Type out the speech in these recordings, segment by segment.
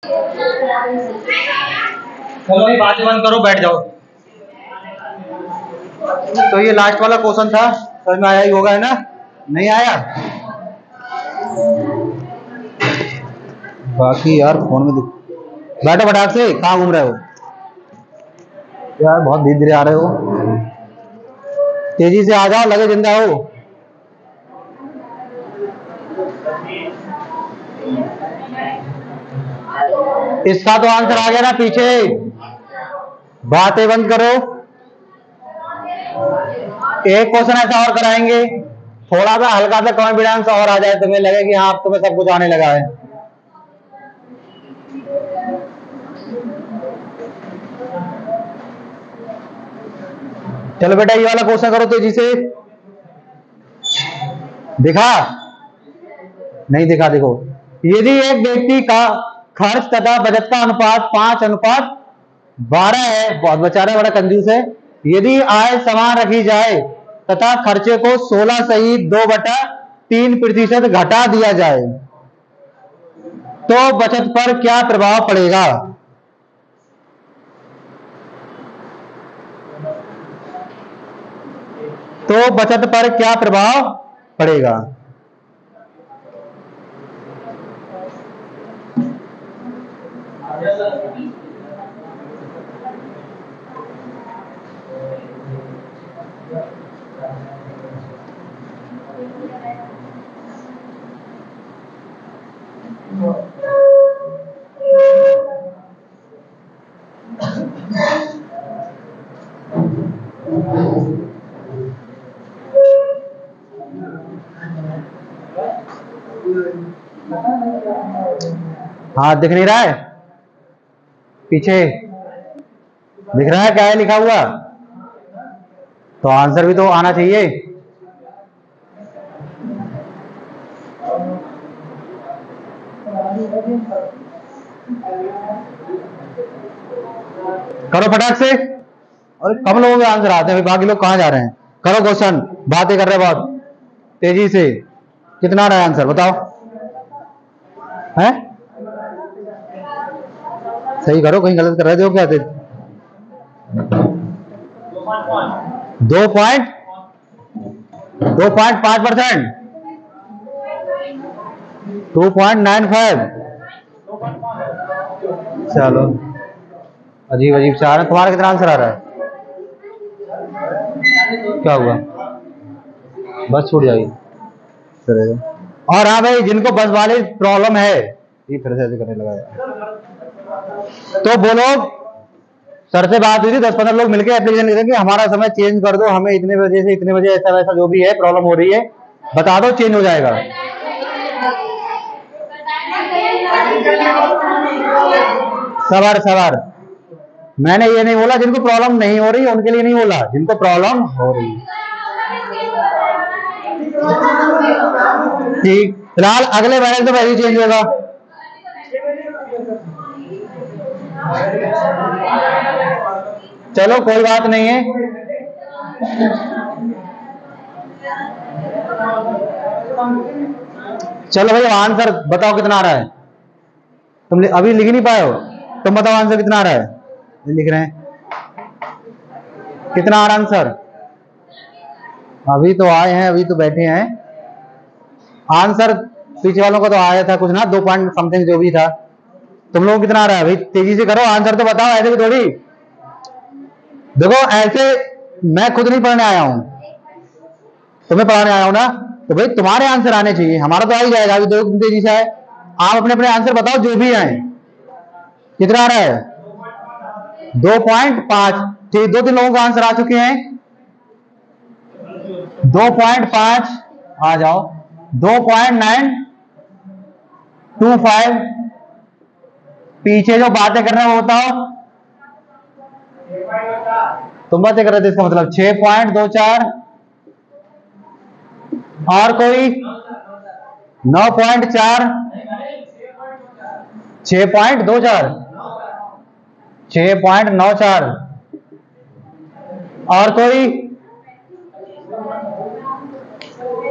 चलो भाई बातें बंद करो, बैठ जाओ। तो ये लास्ट वाला क्वेश्चन था, समझ में आया ही होगा, है ना? नहीं आया? बाकी यार फोन में बैठो फटाक से, कहाँ घूम रहे हो यार? बहुत धीरे धीरे आ रहे हो, तेजी से आ जाओ, लगे जिंदा हो। इसका तो आंसर आ गया ना पीछे, बातें बंद करो। एक क्वेश्चन ऐसा और कराएंगे, थोड़ा सा हल्का सा कॉन्फिडेंस और आ जाए, तुम्हें लगे कि हाँ तुम्हें सब कुछ आने लगा है। चलो बेटा ये वाला क्वेश्चन करो तेजी से। दिखा? नहीं दिखा? देखो, यदि एक व्यक्ति का खर्च तथा बचत का अनुपात 5:12 है, बहुत बेचारा बड़ा कंजूस है। यदि आय समान रखी जाए तथा खर्चे को 16 सहित 2/3% घटा दिया जाए तो बचत पर क्या प्रभाव पड़ेगा? तो बचत पर क्या प्रभाव पड़ेगा? हाँ दिख नहीं रहा है? पीछे दिख रहा है क्या है लिखा हुआ? तो आंसर भी तो आना चाहिए। करो फटाक से, और कम लोगों के आंसर आते हैं, बाकी लोग कहाँ जा रहे हैं? करो क्वेश्चन, बातें कर रहे हैं बहुत तेजी से। कितना आ रहा है आंसर बताओ? है सही करो, कहीं गलत कर रहे थे हो क्या? 2.5%, 2.95। चलो अजीब अजीब से आ रहे हैं। तुम्हारा कितना आंसर आ रहा है? क्या हुआ? बस छूट जाएगी। और हाँ भाई, जिनको बस वाली प्रॉब्लम है, ये फिर से ऐसे करने लगा यार। तो वो लोग, सर से बात हुई थी, 10-15 लोग मिलकर एप्लीकेशन लिखेंगे, हमारा समय चेंज कर दो, हमें इतने बजे से इतने बजे ऐसा वैसा जो भी है प्रॉब्लम हो रही है बता दो, चेंज हो जाएगा। सवार सवार, मैंने ये नहीं बोला जिनको प्रॉब्लम नहीं हो रही उनके लिए नहीं बोला, जिनको प्रॉब्लम हो रही। ठीक, फिलहाल अगले महीने से वैसे चेंज होगा। चलो कोई बात नहीं है। चलो भाई आंसर बताओ कितना आ रहा है? तुम अभी लिख नहीं पाए हो? तुम बताओ आंसर कितना आ रहा है? लिख रहे हैं, कितना आ रहा आंसर? अभी तो आए हैं, अभी तो बैठे हैं। आंसर पीछे वालों को तो आया था कुछ ना, 2 पॉइंट समथिंग जो भी था। तुम लोग कितना आ रहा है भाई? तेजी से करो, आंसर तो बताओ, ऐसे भी थोड़ी। देखो ऐसे मैं खुद नहीं पढ़ने आया हूं, तुम्हें पढ़ाने आया हूं ना, तो भाई तुम्हारे आंसर आने चाहिए, हमारा तो आ ही जाएगा। अभी दो तेजी से आए, आप अपने अपने आंसर बताओ जो भी आए। कितना आ रहा है? 2.5। ठीक, 2-3 लोगों का आंसर आ चुके हैं। 2.5 आ जाओ। 2.925। पीछे जो बातें कर रहे हैं वो बताओ। तुम बातें कर रहे थे, इसका मतलब 6.24। और कोई? 9.4। 6.24, 6.94। और कोई?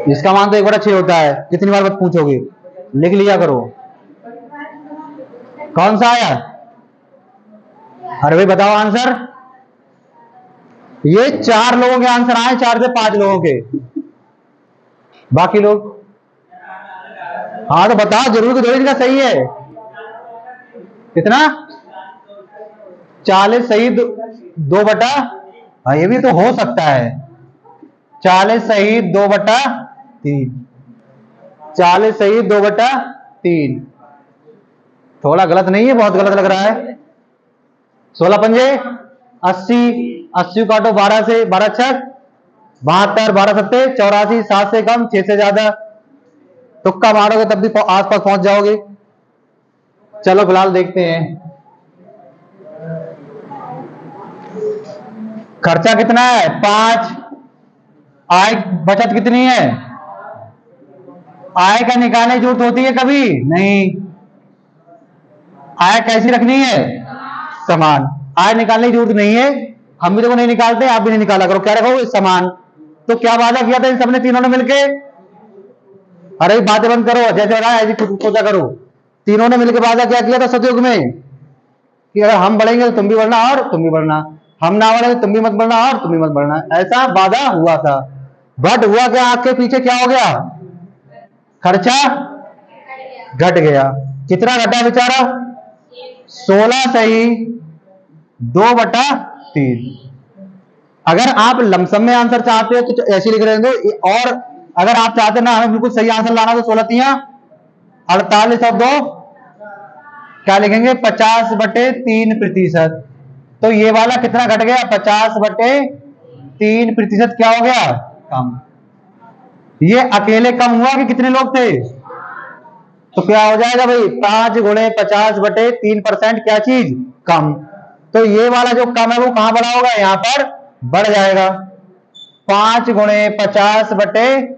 इसका मान तो 1/6 होता है, कितनी बार मत पूछोगे, लिख लिया करो। कौन सा आया? अरे भाई बताओ आंसर। ये 4 लोगों के आंसर आए, 4 से 5 लोगों के, बाकी लोग। हाँ तो बताओ जरूर कि इनका सही है। कितना? 40 सही 2 बटा, हाँ ये भी तो हो सकता है। 40 सही 2/3, 40 सही 2/3। थोड़ा गलत नहीं है, बहुत गलत लग रहा है। 16 पंजे 80, 80 काटो 12 से, 12 छक 72, 12 सत्ते 84, 7 से कम 6 से ज्यादा। तुक्का मारोगे तब भी आसपास पहुंच जाओगे। चलो फिलहाल देखते हैं खर्चा कितना है 5, आय बचत कितनी है? आय का निकालने की जरूरत होती है कभी नहीं। आय कैसी रखनी है? समान। आय निकालने की जरूरत नहीं है, हम भी देखो नहीं निकालते, आप भी नहीं निकाला करो। क्या रखो? समान। तो क्या वादा किया था इन सबने तीनों ने मिलके? अरे बातें बंद करो, जैसे रहा है ऐसी खुद सोचा करो। तीनों ने मिलकर वादा क्या किया था सतयुग में कि अगर हम बढ़ेंगे तो तुम भी बढ़ना और तुम भी बढ़ना, हम ना बढ़े तो तुम भी मत बढ़ना और तुम भी मत बढ़ना, ऐसा वादा हुआ था। बट हुआ क्या? आग के पीछे क्या हो गया? खर्चा घट गया। कितना घटा बेचारा? 16 सही 2/3। अगर आप लमसम में आंसर चाहते हो तो ऐसे लिख रहे हो, और अगर आप चाहते ना हमें बिल्कुल सही आंसर लाना तो 16 48 और 2 क्या लिखेंगे? 50/3%। तो ये वाला कितना घट गया? 50/3% क्या हो गया? कम। ये अकेले कम हुआ कि कितने लोग थे? तो क्या हो जाएगा भाई? 5 गुणे 50/3% क्या चीज? कम। तो ये वाला जो कम है वो कहां बड़ा होगा? यहां पर बढ़ जाएगा। 5 गुणे 50/3,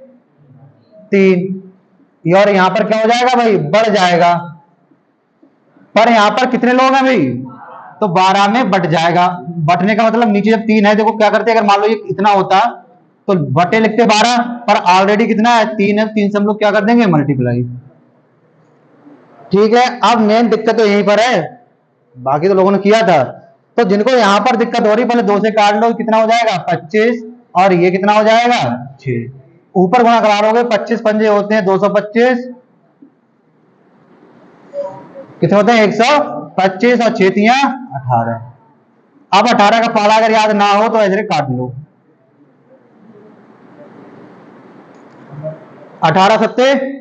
और यहां पर क्या हो जाएगा भाई? बढ़ जाएगा। पर यहां पर कितने लोग हैं भाई? तो 12 में बट जाएगा। बटने का मतलब नीचे जब 3 है, देखो क्या करते हैं, अगर मान लो ये इतना होता तो बटे लिखते 12, पर ऑलरेडी कितना है? 3 है, 3 से हम लोग क्या कर देंगे? मल्टीप्लाई। ठीक है, अब मेन दिक्कत तो यहीं पर है, बाकी तो लोगों ने किया था। तो जिनको यहां पर दिक्कत हो रही, पहले 2 से काट लो, कितना हो जाएगा? 25, और ये कितना हो जाएगा? 6। ऊपर गुणा करा लोगे, 25 पंजे होते हैं 225, कितने होते हैं? 125, और 6 तियां 18। अब 18 का पाला अगर याद ना हो तो ऐसे काट लो। 18 सत्ते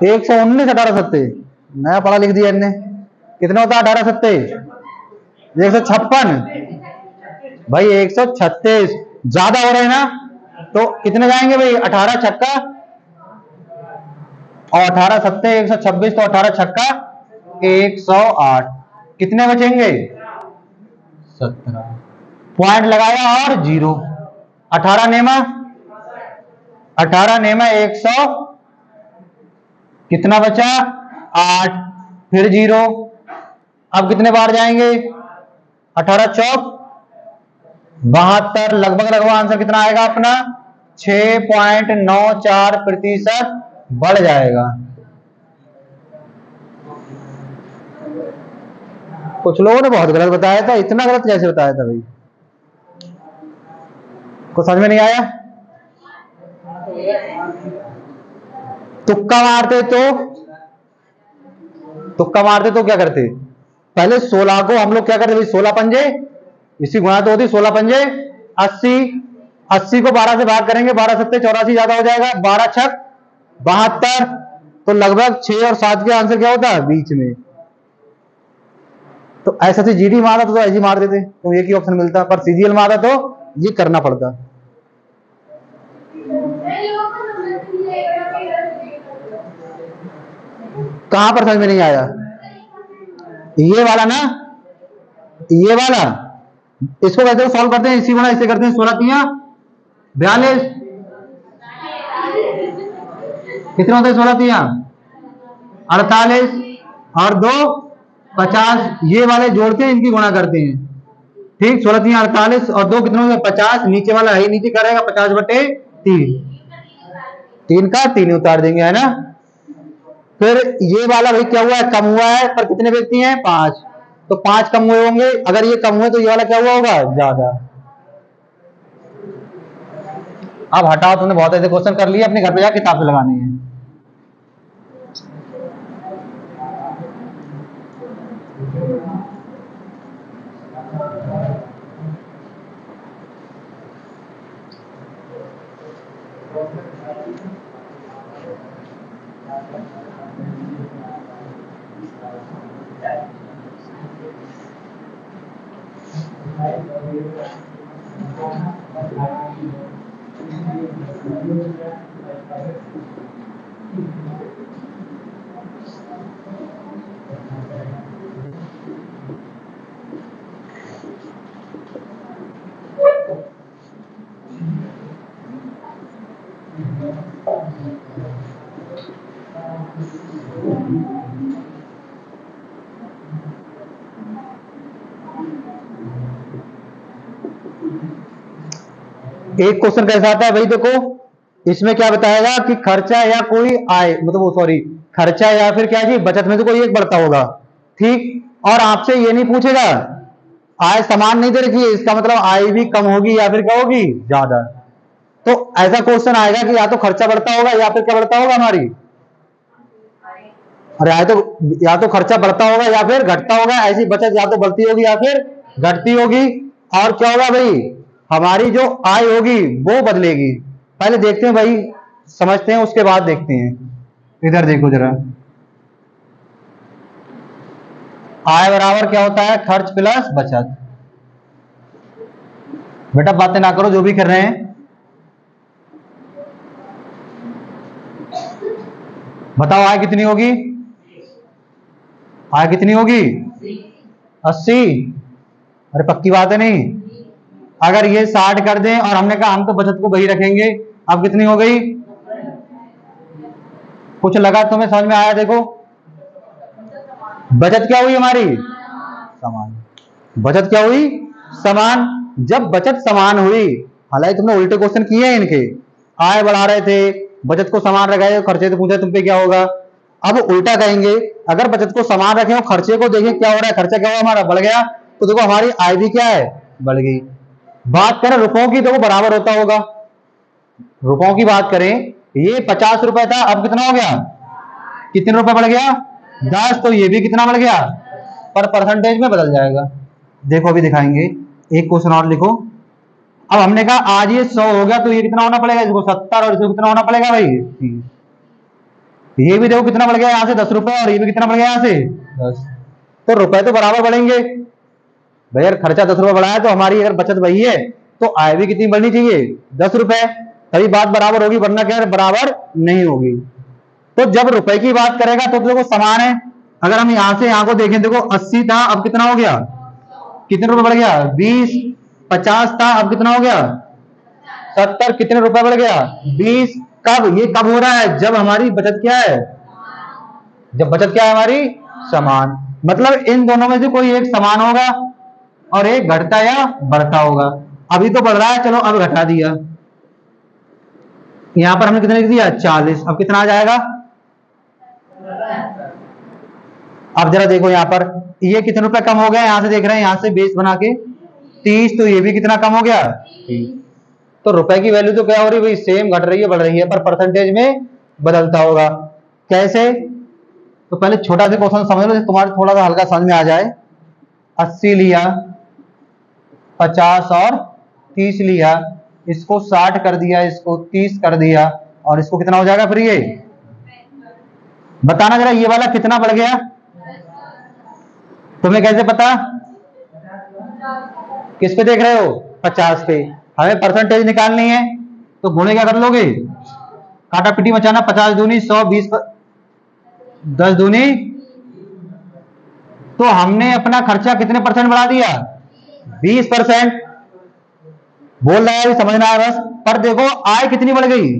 119, 18 सत्ते नया पाला लिख दिया इनने। कितना होता है 18 सत्ते? 156 भाई, 136 ज्यादा हो रहे हैं ना, तो कितने जाएंगे भाई? 18 छक्का और 18 सत्ते 126, तो 18 छक्का 108। कितने बचेंगे? 17। पॉइंट लगाया और 0। 18 नेमा 100, कितना बचा? 8, फिर 0। अब कितने बार जाएंगे? 18 चौक 72। लगभग आंसर कितना आएगा अपना? 6.94% बढ़ जाएगा। कुछ लोगों ने बहुत गलत बताया था। इतना गलत कैसे बताया था भाई? कुछ समझ में नहीं आया? तुक्का मारते तो क्या करते? पहले 16 को हम लोग क्या करते? 16 पंजे, इसी गुणा तो होती 16 पंजे 80, 80 को 12 से भाग करेंगे, 12 सत्ते 84 ज्यादा हो जाएगा, 12 छक 72। तो लगभग 6 और 7 के आंसर क्या होता है? बीच में। तो ऐसा से जीडी मारा तो ऐसे मार देते तो एक ही ऑप्शन मिलता, पर सीजीएल मारा तो ये करना पड़ता। कहां पर समझ में नहीं आया? ये वाला ना, ये वाला, इसको कैसे सॉल्व करते हैं? इसी गुणा इसे करते हैं। 16 तियां 42, कितने होते हैं? 16 तियां 48 और 2 50। ये वाले जोड़ते हैं, इनकी गुणा करते हैं। ठीक, 16 तियां 48 और 2 कितने होंगे? 50। नीचे वाला है, नीचे क्या रहेगा? 50/3। 3 का 3 उतार देंगे, है ना? फिर ये वाला भाई क्या हुआ है, कम हुआ है, पर कितने व्यक्ति हैं, 5, तो 5 कम हुए होंगे, अगर ये कम हुए तो ये वाला क्या हुआ होगा, ज्यादा। अब हटाओ, तुमने बहुत ऐसे क्वेश्चन कर लिए, अपने घर पे जाकर किताब से लगानी है। एक क्वेश्चन कैसा आता है भाई, देखो इसमें क्या बताएगा कि खर्चा या कोई आय, मतलब सॉरी, खर्चा या फिर क्या जी बचत में से कोई एक बढ़ता होगा, ठीक। और आपसे ये नहीं पूछेगा, आय समान नहीं दे रखी है, इसका मतलब आय भी कम होगी या फिर क्या होगी, ज्यादा। तो ऐसा क्वेश्चन आएगा कि या तो खर्चा बढ़ता होगा या फिर क्या बढ़ता होगा हमारी, अरे आय तो, या तो खर्चा बढ़ता होगा या फिर घटता होगा, ऐसी बचत या तो बढ़ती होगी या फिर घटती होगी। और क्या होगा भाई, हमारी जो आय होगी वो बदलेगी। पहले देखते हैं भाई, समझते हैं, उसके बाद देखते हैं। इधर देखो जरा, आय बराबर क्या होता है, खर्च प्लस बचत। बेटा बातें ना करो, जो भी कर रहे हैं बताओ, आय कितनी होगी, आय कितनी होगी, 80। अरे पक्की बात है नहीं, अगर ये 60 कर दें और हमने कहा हम तो बचत को वही रखेंगे, अब कितनी हो गई, कुछ लगा तुम्हें समझ में आया, देखो बचत क्या हुई हमारी, समान। बचत क्या हुई, समान। जब बचत समान हुई, हालांकि तुमने उल्टे क्वेश्चन किए हैं इनके, आय बढ़ा रहे थे, बचत को समान रखा, खर्चे तो पूछे तुम पे क्या होगा। अब उल्टा कहेंगे, अगर बचत को समान रखें और खर्चे को देखें क्या हो रहा है, खर्चा क्या हुआ हमारा, बढ़ गया, तो देखो हमारी आय भी क्या है, बढ़ गई। बात करें रुपयों की, तो वो बराबर होता होगा। रुपयों की बात करें, ये 50 रुपए था, अब कितना हो गया, कितने रुपए बढ़ गया, 10, तो ये भी कितना बढ़ गया, पर परसेंटेज में बदल जाएगा। देखो अभी दिखाएंगे, एक क्वेश्चन और लिखो। अब हमने कहा आज ये 100 हो गया, तो ये कितना होना पड़ेगा, इसको 70, और इसको कितना होना पड़ेगा भाई, 30। ये भी देखो कितना बढ़ गया यहाँ से 10 रुपए, और ये भी कितना बढ़ गया यहाँ से 10। तो रुपए तो बराबर बढ़ेंगे भाई, अगर खर्चा 10 रुपए बढ़ा है तो हमारी अगर बचत वही है तो आय भी कितनी बढ़नी चाहिए, 10 रुपए, तभी बात बराबर होगी, वरना क्या बराबर नहीं होगी। तो जब रुपए की बात करेगा तो देखो समान है। अगर हम यहां से यहां को देखें, देखो 80 था, अब कितना हो गया, कितने रुपए बढ़ गया, 20। 50 था, अब कितना हो गया, 70। कितने रुपए बढ़ गया, 20। कब, ये कब हो रहा है, जब हमारी बचत क्या है, जब बचत क्या है हमारी, समान। मतलब इन दोनों में से कोई एक समान होगा और एक घटता या बढ़ता होगा। अभी तो बढ़ रहा है, चलो अब घटा दिया, यहां पर हमने कितने लिख दिया, 40। अब कितना आ जाएगा, अब जरा देखो यहां पर ये कितने रुपए कम हो गया, यहां से देख रहे हैं, यहां से बेस बना के 30, तो ये भी कितना कम हो गया, 30। तो रुपए की वैल्यू तो क्या हो रही है भाई, सेम घट रही है, बढ़ रही है, पर परसेंटेज में बदलता होगा। कैसे, तो पहले छोटा सा क्वेश्चन समझ लो, तुम्हारे थोड़ा सा हल्का समझ में आ जाए। 80 लिया, 50 और 30 लिया, इसको 60 कर दिया, इसको 30 कर दिया, और इसको कितना हो जाएगा फिर, ये बताना जरा, ये वाला कितना बढ़ गया, तुम्हें कैसे पता, किस पे देख रहे हो, 50 पे। हमें परसेंटेज निकालनी है, तो गुणे क्या कर लोगे, काटा पिटी मचाना, 50 दूनी 100, 20 10 दूनी, तो हमने अपना खर्चा कितने परसेंट बढ़ा दिया, 20%। बोल रहा है समझना है बस। पर देखो आय कितनी बढ़ गई,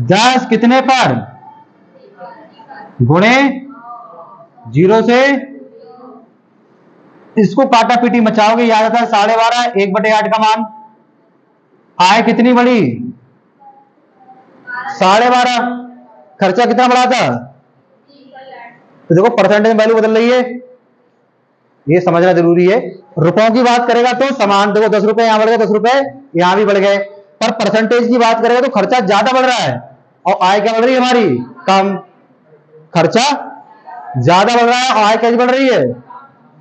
10 कितने पर, गुणे 0 से, इसको काटा पीटी मचाओगे, याद आता है 12.5, 1/8 का मान। आय कितनी बढ़ी, 12.5, खर्चा कितना बढ़ा था, तो देखो परसेंटेज वैल्यू बदल रही है, ये समझना जरूरी है। रुपयों की बात करेगा तो समान, देखो 10 रुपए यहां बढ़ गए, 10 रुपए यहां भी बढ़ गए, पर परसेंटेज की बात करेगा तो खर्चा ज्यादा बढ़ रहा है और आय क्या बढ़ रही है हमारी, कम। खर्चा ज्यादा बढ़ रहा है और आय कैसे बढ़ रही है।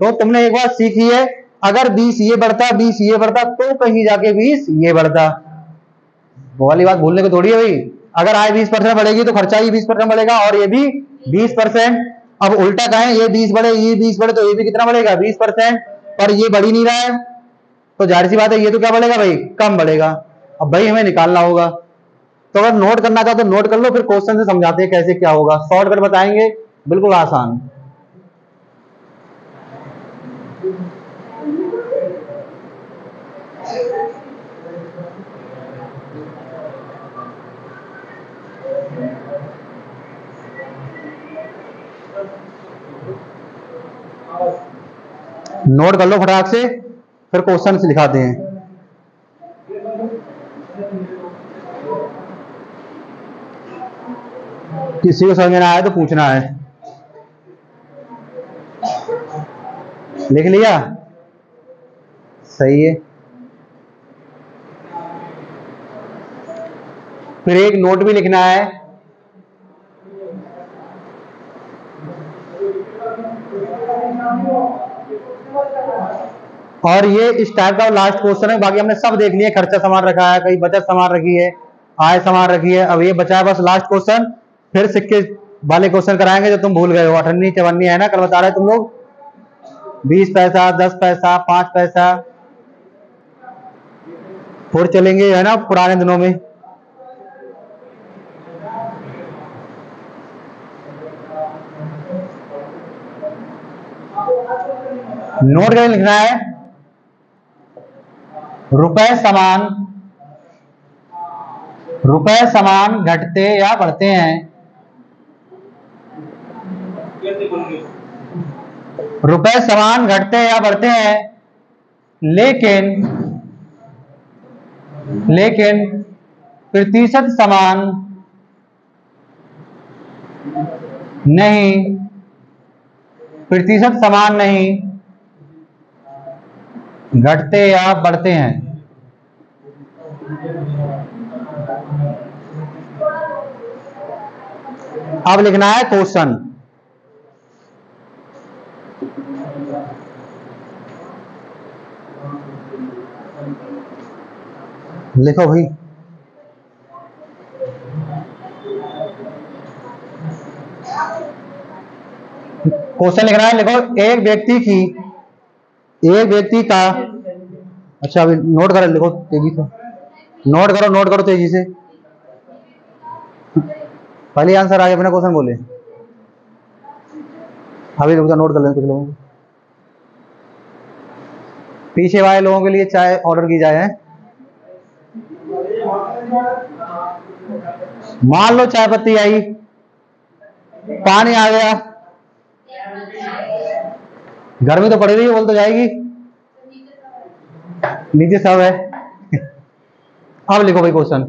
तो तुमने एक बात सीखी है, अगर 20 ये बढ़ता 20 ये बढ़ता तो कहीं जाके 20 ये बढ़ता। वो वाली बात भूलने को थोड़ी है भाई, अगर आय 20% बढ़ेगी तो खर्चा ही 20% बढ़ेगा और ये भी 20%। अब उल्टा कहें ये 20 बढ़े ये 20 बढ़े तो ये भी कितना बढ़ेगा 20%, पर ये बढ़ ही नहीं रहा है तो जाहिर सी बात है ये तो क्या बढ़ेगा भाई, कम बढ़ेगा। अब भाई हमें निकालना होगा, तो अगर नोट करना चाहो तो नोट कर लो, फिर क्वेश्चन से समझाते हैं कैसे क्या होगा, शॉर्टकट बताएंगे, बिल्कुल आसान। नोट कर लो फटाक से, फिर क्वेश्चन से दिखाते हैं। किसी को समझ में ना आए तो पूछना है। लिख लिया, सही है। फिर एक नोट भी लिखना है, और ये इस टाइप का लास्ट क्वेश्चन है। बाकी हमने सब देख लिया, खर्चा समान रखा है, कहीं बचत समान रखी है, आय समान रखी है। अब ये बचा है बस लास्ट क्वेश्चन, फिर सिक्के वाले क्वेश्चन कराएंगे जो तुम भूल गए हो। 58 54 है ना, कल बता रहे तुम लोग, 20 पैसा 10 पैसा 5 पैसा, फिर चलेंगे है ना पुराने दिनों में। नोट करके लिखना है, रुपए समान घटते या बढ़ते हैं, रुपए समान घटते या बढ़ते हैं, लेकिन प्रतिशत समान नहीं, प्रतिशत समान नहीं घटते या बढ़ते हैं। अब लिखना है क्वेश्चन, लिखो भाई। क्वेश्चन लिखना है, लिखो एक व्यक्ति का, अच्छा अभी नोट करो, लिखो तेजी से, नोट करो तेजी से। पहले आंसर आगे अपना क्वेश्चन बोले, अभी रुक जा, नोट कर लें कुछ लोगों को। पीछे वाले लोगों के लिए चाय ऑर्डर की जाए, मान लो चाय पत्ती आई, पानी आ गया, गर्मी तो पड़ रही है, बोल तो जाएगी, नीचे सब है। अब लिखो भाई क्वेश्चन,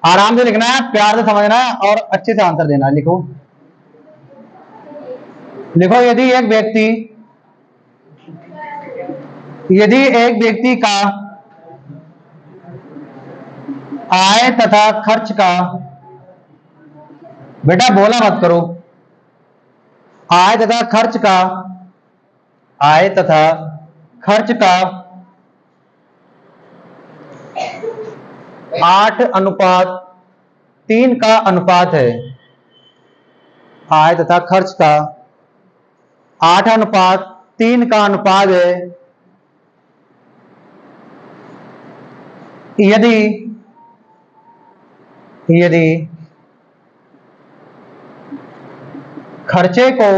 आराम से लिखना है, प्यार से समझना है और अच्छे से आंसर देना है। लिखो यदि एक व्यक्ति का आय तथा खर्च का, बेटा बोला मत करो, आय तथा खर्च का 8:3 का अनुपात है, आय तथा खर्च का 8:3 का अनुपात है, यदि खर्चे को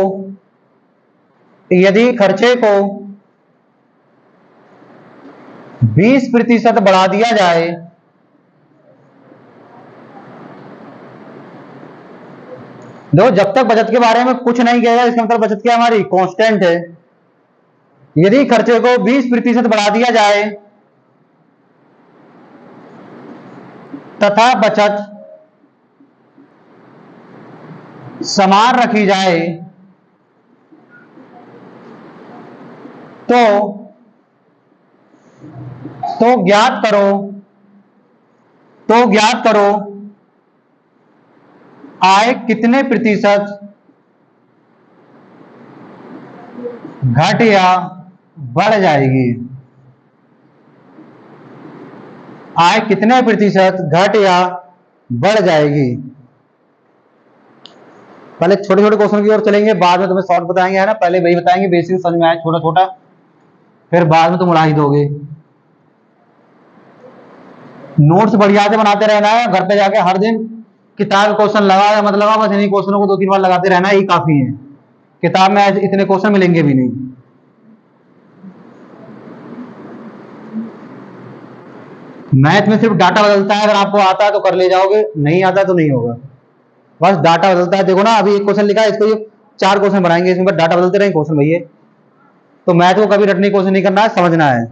20% बढ़ा दिया जाए, देखो जब तक बचत के बारे में कुछ नहीं किया जाए इसका मतलब बचत क्या हमारी कांस्टेंट है। यदि खर्चे को 20% बढ़ा दिया जाए तथा समान रखी जाए तो ज्ञात करो, आय कितने प्रतिशत घट या बढ़ जाएगी। आय कितने प्रतिशत घट या बढ़ जाएगी। पहले छोटे छोटे क्वेश्चन की ओर चलेंगे, बाद में तुम्हें शॉर्ट बताएंगे, है ना। पहले वही बताएंगे बेसिक समझ में आए छोटा छोटा, फिर बाद में तुम उड़ा ही दोगे। नोट्स बढ़िया से बनाते रहना है, घर पे जाके हर दिन किताब क्वेश्चन लगा या मत लगा, बस इन्हीं क्वेश्चनों को 2-3 बार लगाते रहना, यही काफी है। किताब में इतने क्वेश्चन मिलेंगे भी नहीं। मैथ में सिर्फ डाटा बदलता है, अगर आपको आता है तो कर ले जाओगे, नहीं आता तो नहीं होगा। बस डाटा बदलता है। देखो ना, अभी एक क्वेश्चन लिखा है, इसको 4 क्वेश्चन बनाएंगे, इसमें डाटा बदलते रहेंगे क्वेश्चन भैया। तो मैथ को कभी रटने की कोशिश नहीं करना है, समझना है।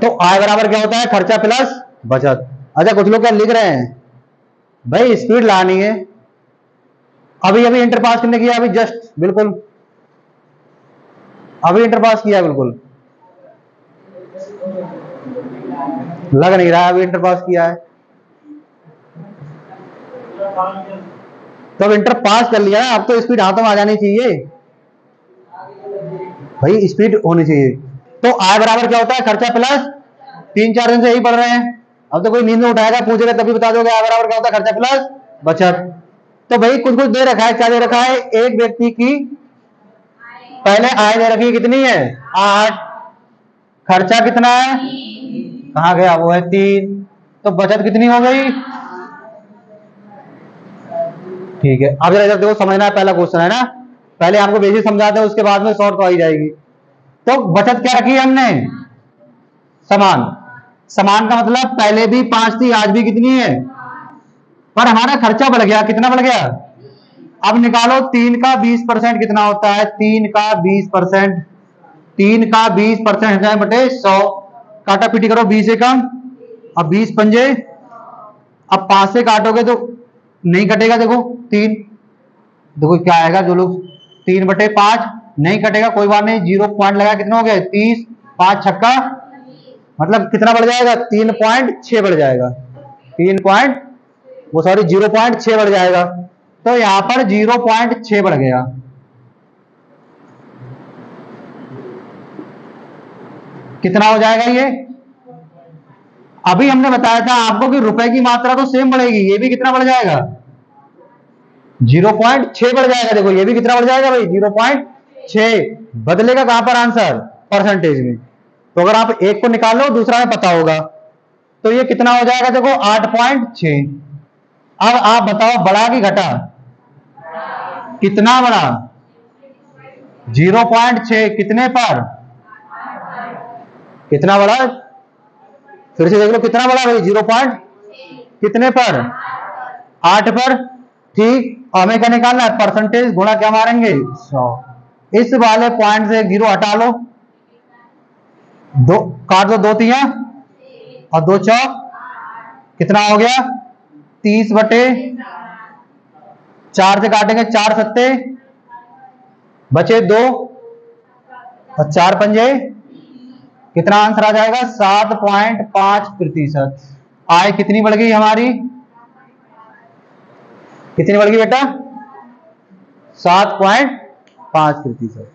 तो आय बराबर क्या होता है, खर्चा प्लस बचत। अच्छा, कुछ लोग क्या लिख रहे हैं भाई, स्पीड लानी है। अभी अभी इंटर पास करने किया, अभी जस्ट बिल्कुल अभी इंटर पास किया, बिल्कुल लग नहीं रहा है अभी इंटर पास किया है। तो अब इंटर पास कर लिया है, अब तो स्पीड हाथों में आ जानी चाहिए भाई, स्पीड होनी चाहिए। तो आय बराबर क्या होता है, खर्चा प्लस, 3-4 दिन से यही पढ़ रहे हैं। अब तो कोई नींद में उठाएगा, पूछेगा तभी बता दोगे आय बराबर क्या होता है, खर्चा प्लस बचत। तो भाई कुछ कुछ दे रखा है, क्या दे रखा है, एक व्यक्ति की पहले आय दे रखी है, कितनी है 8, खर्चा कितना है, कहां गया, वो है 3, तो बचत कितनी हो गई। ठीक है, अब जरा देखो, समझना है, पहला क्वेश्चन है ना, पहले आपको बेसिक समझाते हैं, उसके बाद में शॉर्ट तो आ ही जाएगी। तो बचत क्या रखी है हमने, समान। समान का मतलब पहले भी 5 थी, आज भी कितनी है, पर हमारा खर्चा बढ़ गया, कितना बढ़ गया। अब निकालो 3 का 20% कितना होता है, 3 का 20%, 3 का 20% बटे 100, काटा पीटी करो 20 से कम, अब 20 पंजे, अब 5 से काटोगे तो नहीं कटेगा, देखो 3, देखो क्या आएगा, जो लोग 3/5 नहीं कटेगा, कोई बात नहीं, 0 पॉइंट लगा, कितना हो गया 30, 5 छक्का, मतलब कितना बढ़ जाएगा, 3.6 बढ़ जाएगा, 0.6 बढ़ जाएगा। तो यहां पर 0.6 बढ़ गया। कितना हो जाएगा ये, अभी हमने बताया था आपको कि रुपए की मात्रा तो सेम बढ़ेगी, ये भी कितना बढ़ जाएगा, 0.6 बढ़ जाएगा। देखो ये भी कितना बढ़ जाएगा भाई, 0.6। बदलेगा कहां पर आंसर, परसेंटेज में। तो अगर आप एक को निकालो, दूसरा में पता होगा, तो ये कितना हो जाएगा, देखो 8.6। अब आप बताओ बड़ा कि घटा, कितना बड़ा, 0.6 कितने पर, कितना बड़ा, फिर से देख लो कितना बड़ा भाई, 0 कितने पर, 8 पर। ठीक, हमें क्या निकालना है, परसेंटेज गुणा क्या मारेंगे 100। इस वाले पॉइंट से 0 हटा लो, दो काट दो, 2 तिया और 2 चौक, कितना हो गया 30/4 से काटेंगे, 4 सत्ते बचे 2 और 4 पंजे, कितना आंसर आ जाएगा 7.5%। आय कितनी बढ़ गई हमारी, कितनी बढ़ गई बेटा, 7.5%।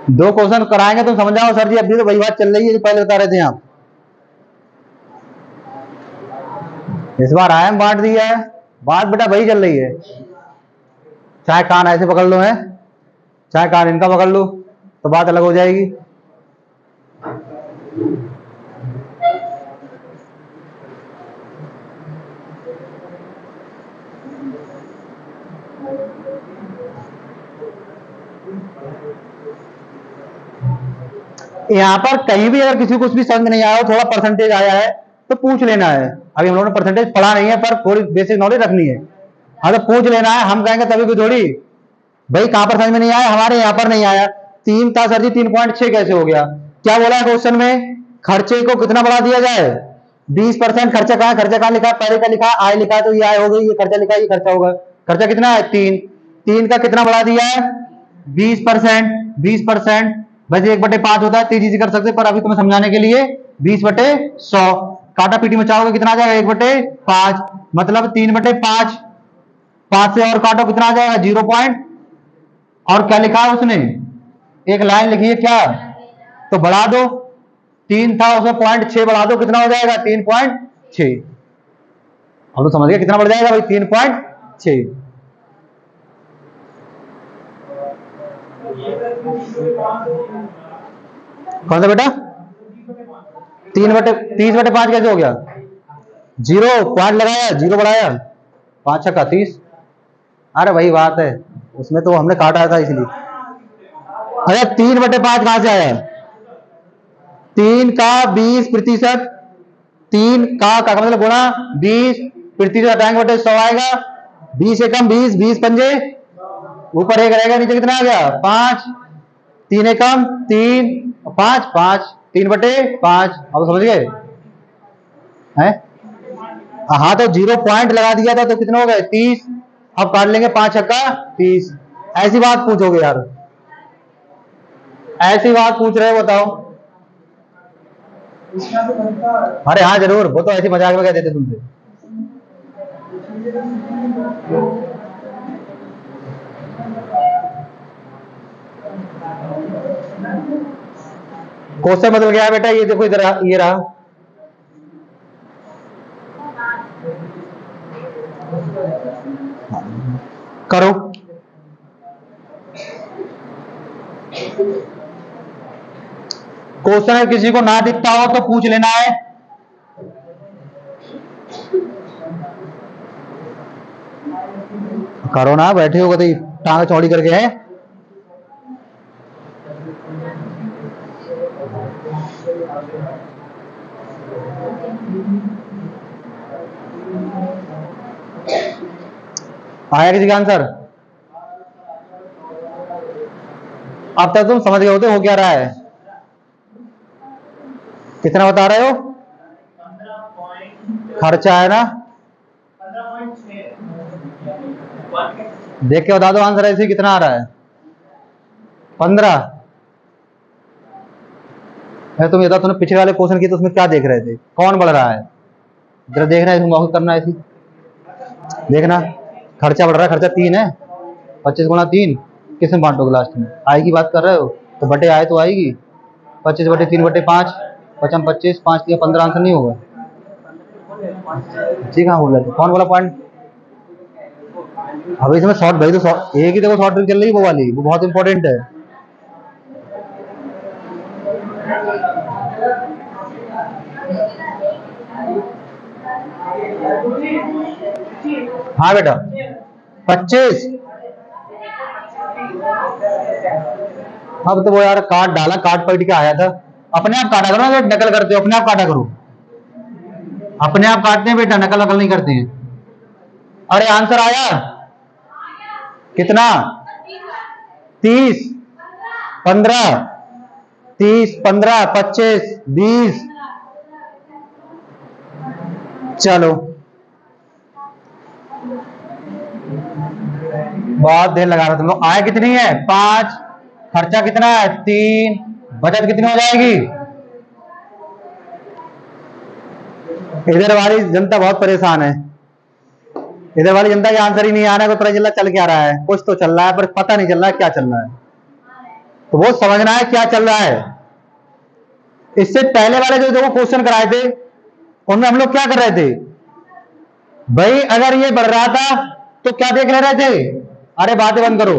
दो क्वेश्चन कराएंगे तो समझ जाओ सर जी, अभी तो वही बात चल रही है जो पहले बता रहे थे आप। इस बार आयम बांट दिया है, बात बेटा वही चल रही है, चाहे कान ऐसे पकड़ लो है, चाहे कान इनका पकड़ लो, तो बात अलग हो जाएगी। यहाँ पर कहीं भी अगर किसी को कुछ भी समझ में नहीं आया हो, थोड़ा परसेंटेज आया है तो पूछ लेना है। अभी हम लोगों ने परसेंटेज पढ़ा नहीं है, पर थोड़ी बेसिक नॉलेज रखनी है। हाँ तो पूछ लेना है, हम कहेंगे तभी भी थोड़ी भाई कहां पर समझ में नहीं आया, हमारे यहाँ पर नहीं आया। 3 था सर जी, 3.6 कैसे हो गया? क्या बोला है क्वेश्चन में? खर्चे को कितना बढ़ा दिया जाए? 20%। खर्चा कहाँ, खर्चा कहाँ लिखा? पहले का लिखा आय लिखा, तो ये आय हो गई, ये खर्चा लिखा, ये खर्चा होगा। खर्चा कितना है? 3। 3 का कितना बढ़ा दिया है? 20%। 20% बस 1/5 होता है, तेजी से कर सकते, पर अभी तुम्हें समझाने के लिए 20/100। काटा पीटी मचाओगे कितना आ जाएगा? 1/5, मतलब 3/5। 5 से और काटो कितना आ जाएगा? 0 पॉइंट। और क्या लिखा है उसने? एक लाइन लिखी है क्या? तो बढ़ा दो, 3 था उसमें 0.6 बढ़ा दो, कितना हो जाएगा? 3.6। अब तो समझ गए कितना बढ़ जाएगा भाई? 3.6। कौन सा बेटा? 30/5 कैसे हो गया? 0 पॉइंट लगाया, 0 बढ़ाया, 5 छक्का 30। अरे वही बात है, उसमें तो हमने काटा था इसलिए। अरे 3/5 कहां से आया? 3 का 20%। 3 का मतलब गुणा 20% हटाएंगे बटे 100 आएगा। 20 एकम 20, 20 पंजे, ऊपर 1 रहेगा, नीचे कितना आ गया? 5। 3 एकम 3, 5 5, 3/5। अब समझ गए हैं? हाँ तो 0 पॉइंट लगा दिया था तो कितने हो गए? 30। अब काट लेंगे 5 छक्का 30। ऐसी बात पूछोगे यार, ऐसी बात पूछ रहे हो, बताओ। अरे हाँ जरूर, वो तो ऐसे मजाक में कह देते तुमसे। क्वेश्चन बदल गया बेटा, ये देखो इधर, ये रहा। करो। क्वेश्चन है, किसी को ना दिखता हो तो पूछ लेना है। करो ना, बैठे हो तो टांग चौड़ी करके है। आया किसी का आंसर? अब तक तुम समझ गए होते हो क्या रहा है? कितना बता रहे हो? खर्चा है ना? देख के बता दो आंसर ऐसे कितना आ रहा है? 15। तुम ये तुमने पिछले वाले क्वेश्चन की तो उसमें क्या देख रहे थे? कौन बढ़ रहा है? जरा देखना है, मौका करना है ऐसी। देखना, खर्चा बढ़ रहा है, खर्चा 3 है। 25 गुणा 3 किस में बांटोगे लास्ट में? आय की बात कर रहे हो तो बटे आए तो आएगी। 25/3/5, 5 25, 5 दिया 15, आंसर नहीं होगा। ठीक है, बोल रहे थे कौन बोला पॉइंट? अभी इसमें शॉर्ट भाई, तो एक ही देखो शॉर्ट ट्रिक चल रही है, वो वाली, वो बहुत इंपॉर्टेंट है। हाँ बेटा 25। अब तो वो यार काट डाला, काट पलट के आया था। अपने आप काटा करो ना, नकल करते हो अपने आप काटा करो। अपने आप काटते हैं बेटा, नकल नकल नहीं करते हैं। अरे आंसर आया कितना? 30, 15, 30, 15, 25, 20। चलो बहुत देर लगा रहा तुम लोग। आय कितनी है? 5। खर्चा कितना है? 3। बचत कितनी हो जाएगी? इधर वाली जनता बहुत परेशान है। इधर वाली जनता के आंसर ही नहीं आ रहा है, पता चल रहा चल क्या रहा है। कुछ तो चल रहा है पर पता नहीं चल रहा है क्या चल रहा है। तो वो समझना है क्या चल रहा है। इससे पहले वाले जो क्वेश्चन कराए थे उनमें हम लोग क्या कर रहे थे भाई? अगर ये बढ़ रहा था तो क्या देख रहे थे? अरे बातें बंद करो।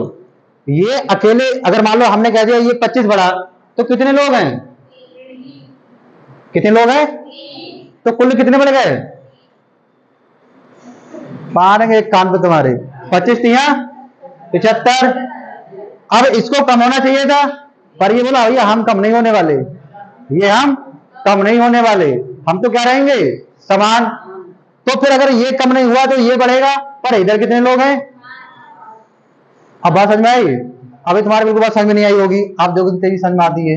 ये अकेले अगर मान लो हमने कह दिया ये 25 बढ़ा तो कितने लोग हैं? कितने लोग हैं? तो कुल कितने बढ़ गए? मारेंगे एक कान पे तुम्हारे। 25 तिया 75। अब इसको कम होना चाहिए था, पर ये बोला भैया हम कम नहीं होने वाले, ये हम कम नहीं होने वाले, हम तो क्या रहेंगे, समान। तो फिर अगर ये कम नहीं हुआ तो ये बढ़ेगा, पर इधर कितने लोग हैं। अब बात समझ में आई। अभी तुम्हारे बिल्कुल बात समझ में नहीं आई होगी, आप जो तेजी समझ में आती है।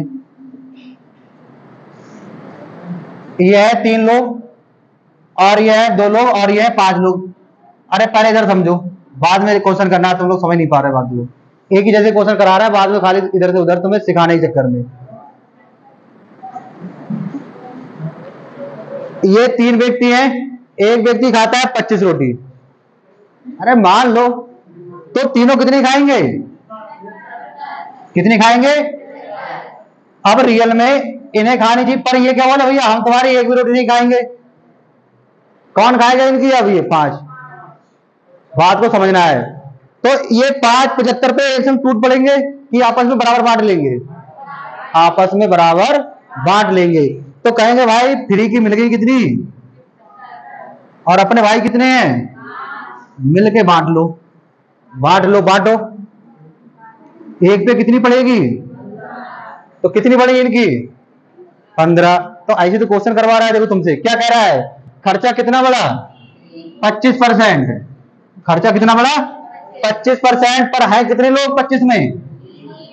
ये है 3 लोग और ये है 2 लोग और ये है 5 लोग। अरे पहले इधर समझो, बाद में क्वेश्चन करना है, तुम लोग समझ नहीं पा रहे बात को। एक ही जैसे क्वेश्चन करा रहा है, बाद में खाली इधर से उधर तुम्हें सिखाने के चक्कर में। ये 3 व्यक्ति हैं, एक व्यक्ति खाता है 25 रोटी। अरे मान लो तो तीनों कितनी खाएंगे, कितनी खाएंगे। अब रियल में इन्हें खानी चाहिए, पर ये क्या बोले भैया हम तुम्हारी एक भी रोटी नहीं खाएंगे। कौन खाएगा इनकी, अब ये 5। बात को समझना है। तो ये 5 75 पे एक टूट पड़ेंगे कि आपस में बराबर बांट लेंगे, आपस में बराबर बांट लेंगे। तो कहेंगे भाई फ्री की मिल गई कितनी, और अपने भाई कितने हैं, मिल के बांट लो, बांट लो, बांटो। एक पे कितनी पड़ेगी, तो कितनी पड़ेगी इनकी, 15। तो ऐसे तो क्वेश्चन करवा रहा है, देखो तुमसे क्या कह रहा है, खर्चा कितना बढ़ा, 25%। खर्चा कितना बढ़ा, 25%, पर है कितने लोग 25 में,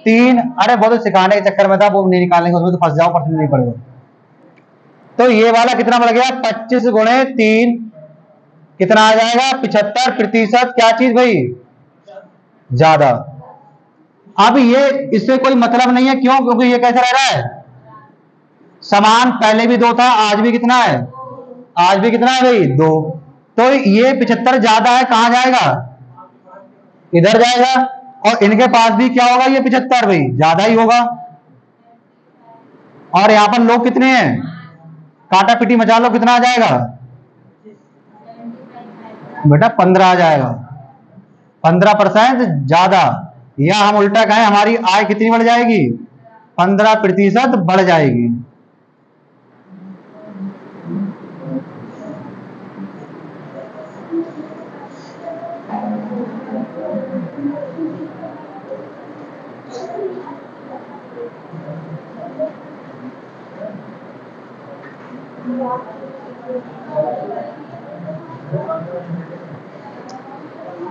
3। अरे वो तो सिखाने के चक्कर में था, वो नहीं निकालेंगे, उसमें तो फंस जाओ, परसेंट नहीं पड़ेगा। तो ये वाला कितना बढ़ गया, 25 गुणे 3 कितना आ जाएगा, 75%। क्या चीज भाई, ज्यादा। अब ये इससे कोई मतलब नहीं है, क्यों, क्योंकि ये कैसा रह रहा है, समान। पहले भी 2 था, आज भी कितना है, आज भी कितना है भाई, 2। तो ये 75 ज्यादा है, कहां जाएगा, इधर जाएगा। और इनके पास भी क्या होगा, ये 75 भाई ज्यादा ही होगा। और यहां पर लोग कितने हैं, काटा पिटी मचा लो, कितना आ जाएगा बेटा, 15 आ जाएगा। 15% ज्यादा, या हम उल्टा कहें हमारी आय कितनी बढ़ जाएगी, 15% बढ़ जाएगी।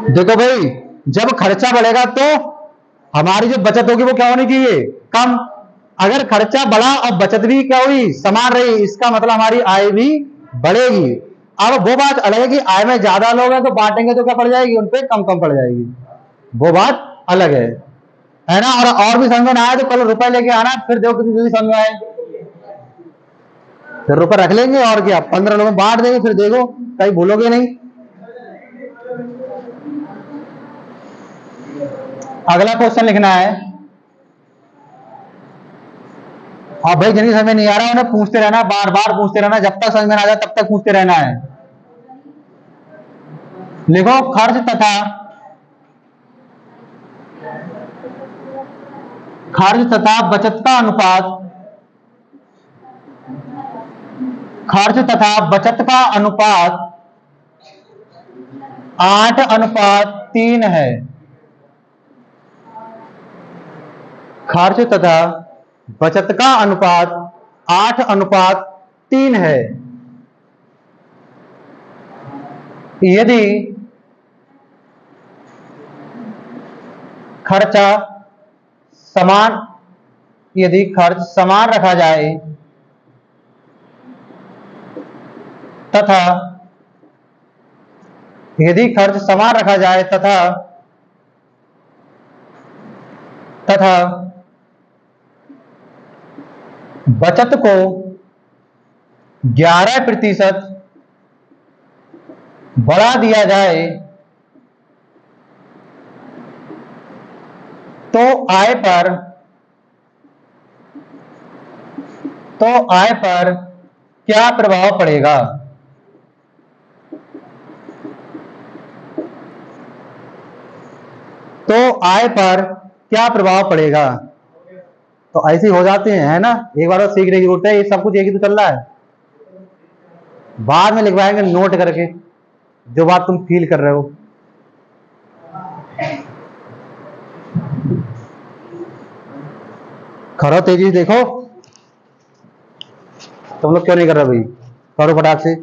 देखो भाई, जब खर्चा बढ़ेगा तो हमारी जो बचत होगी वो क्या होनी चाहिए, कम। अगर खर्चा बढ़ा और बचत भी क्या हुई, समान रही, इसका मतलब हमारी आय भी बढ़ेगी। अब वो बात अलग है कि आय में ज्यादा लोग हैं तो बांटेंगे तो क्या पड़ जाएगी, उन पे कम कम पड़ जाएगी, वो बात अलग है ना। और भी समझ में आए तो कल रुपए लेके आना, फिर देखो कितनी जल्दी समझ में आए, फिर रुपए रख लेंगे और क्या, 15 लोगों में बांट देंगे, फिर देखो कहीं भूलोगे नहीं। अगला क्वेश्चन लिखना है। और भाई जिनकी समझ में नहीं आ रहा उन्हें पूछते रहना, बार बार पूछते रहना, जब तक समझ में आ जाए तब तक पूछते रहना है। लिखो, खर्च तथा बचत का अनुपात, खर्च तथा बचत का अनुपात 8:3 है। खर्च तथा बचत का अनुपात 8:3 है। यदि खर्चा समान, यदि खर्च समान रखा जाए तथा, यदि खर्च समान रखा जाए तथा बचत को 11% बढ़ा दिया जाए तो आय पर क्या प्रभाव पड़ेगा। तो आय पर क्या प्रभाव पड़ेगा। तो ऐसे हो जाते हैं, है ना, एक बार सीखने की जरूरत है, ये सब कुछ एक ही तो चल रहा है, बाद में लिखवाएंगे नोट करके जो बात तुम फील कर रहे हो। करो तेजी से, देखो तुम लोग क्यों नहीं कर रहे भाई, करो फटाक से,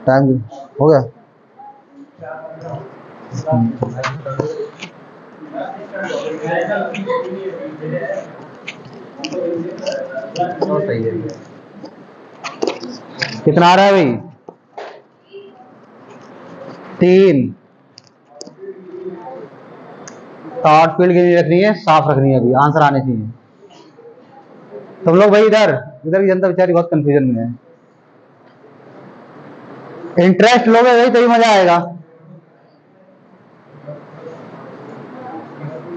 टाइम हो गया। कितना आ रहा है भाई? 3। थॉट फील्ड की रखनी है, साफ रखनी है, अभी आंसर आने चाहिए। तुम लोग भाई इधर इधर की जनता बेचारी बहुत कंफ्यूजन में है। इंटरेस्ट लोगे भाई तभी मजा आएगा।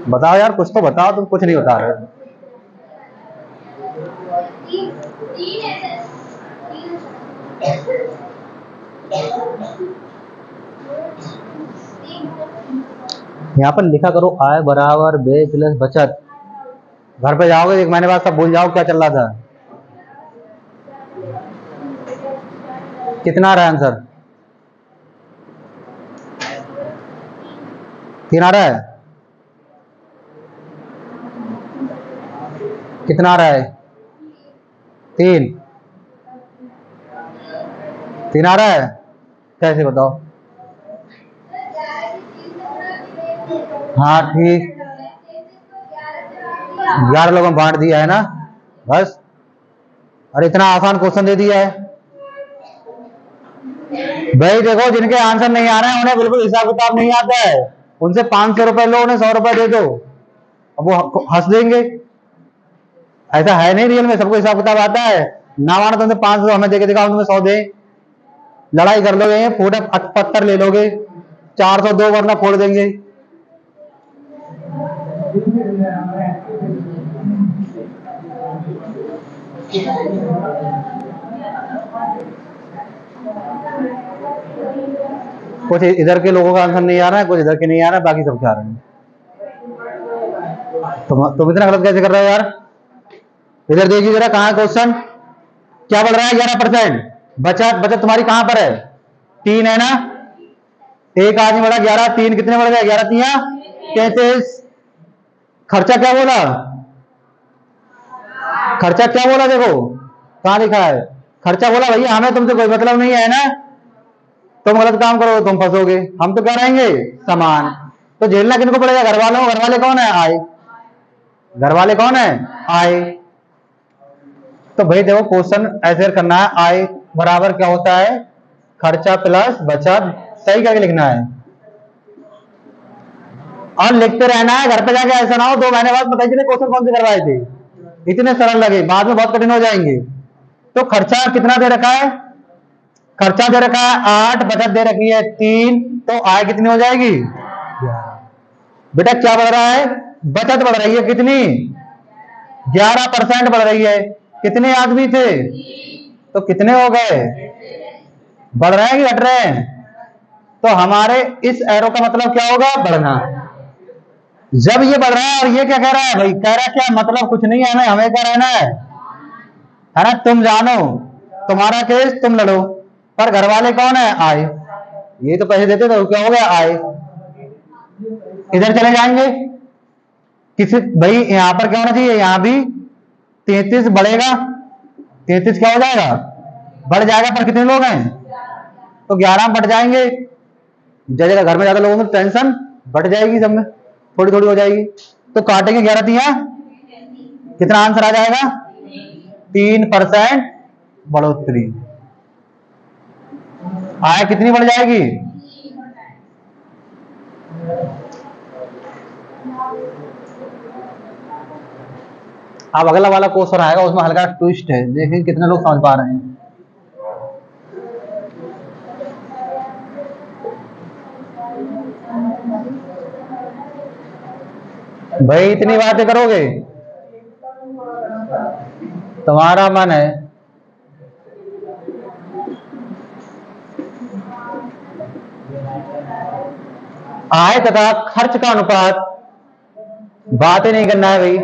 बताओ यार, कुछ तो बताओ, तुम कुछ नहीं बता रहे। यहाँ पर लिखा करो आय बराबर बे प्लस बचत। घर पे जाओगे 1 महीने बाद सब भूल जाओ क्या चल रहा था। कितना आ रहा है आंसर? 3 आ रहा है? कितना आ रहा है? 3 आ रहा है? कैसे बताओ? हाँ ठीक, 11 लोगों में बांट दिया है ना, बस। अरे इतना आसान क्वेश्चन दे दिया है भाई। देखो जिनके आंसर नहीं आ रहे हैं उन्हें बिल्कुल हिसाब किताब नहीं आता है, उनसे 500 रुपए लो, उन्हें 100 रुपए दे दो, अब वो हंस देंगे। ऐसा है नहीं, रियल में सबको हिसाब किताब आता है। ना मानो तुमसे 500 हमें देके दिखाओ, तुम्हें 100 दे, लड़ाई कर लोगे, फूटे पत्थर ले लोगे, 402 वरना फोड़ देंगे। कुछ इधर के लोगों का आंसर नहीं आ रहा है, कुछ इधर के नहीं आ रहा है, बाकी सब क्या आ रहे हैं। तुम इतना गलत कैसे कर रहे हो यार? इधर देखिए जरा, कहाँ है क्वेश्चन, क्या बढ़ रहा है? 11%। बचत तुम्हारी कहां पर है? 3 है ना, एक आदमी बढ़ा 11, 3 कितने बढ़ गए? 11 तिया 33। खर्चा क्या बोला? खर्चा क्या बोला? देखो कहां लिखा है खर्चा बोला भैया, हमें तुमसे कोई मतलब नहीं है ना, तुम गलत काम करो तुम फंसोगे, हम तो क्या रहेंगे समान। तो झेलना किनको पड़ेगा? घर वालों को। घर वाले कौन है? आए। घर वाले कौन है? आए। तो भाई देखो क्वेश्चन ऐसे करना है, आय बराबर क्या होता है? खर्चा प्लस बचत। सही करके लिखना है और लिखते रहना है। घर पे जाके ऐसा ना हो 2 महीने बाद पता ही चले क्वेश्चन कौन से करवाए थे, इतने सरल लगे, बाद में बहुत कठिन हो जाएंगे। तो खर्चा कितना दे रखा है? खर्चा दे रखा है 8, बचत दे रखी है 3, तो आय कितनी हो जाएगी? 11। बेटा क्या बढ़ रहा है? बचत बढ़ रही है, कितनी? 11% बढ़ रही है। कितने आदमी थे? तो कितने हो गए? बढ़ रहे हैं कि घट रहे हैं? तो हमारे इस एरो का मतलब क्या होगा? बढ़ना। जब ये बढ़ रहा है और ये क्या कह रहा है भाई? कह रहा है क्या मतलब? कुछ नहीं है, हमें क्या रहना है ना, तुम जानो, तुम्हारा केस तुम लड़ो, पर घर वाले कौन है? आए। ये तो पैसे देते तो क्या हो गया? आए। इधर चले जाएंगे किसी भाई, यहां पर क्या होना चाहिए? यहां भी 33 बढ़ेगा, 33 क्या हो जाएगा? बढ़ जाएगा, पर कितने लोग हैं? तो 11 बढ़ जाएंगे। जगह घर में ज्यादा लोगों में टेंशन बढ़ जाएगी, सब में थोड़ी थोड़ी हो जाएगी। तो काटेंगे 11 तिया, कितना आंसर आ जाएगा? 3% बढ़ोतरी। आय कितनी बढ़ जाएगी? अब अगला वाला क्वेश्चन आएगा, उसमें हल्का ट्विस्ट है, देखें कितने लोग समझ पा रहे हैं। भाई इतनी बातें करोगे? तुम्हारा मन है। आय तथा खर्च का अनुपात, बातें नहीं करना है भाई,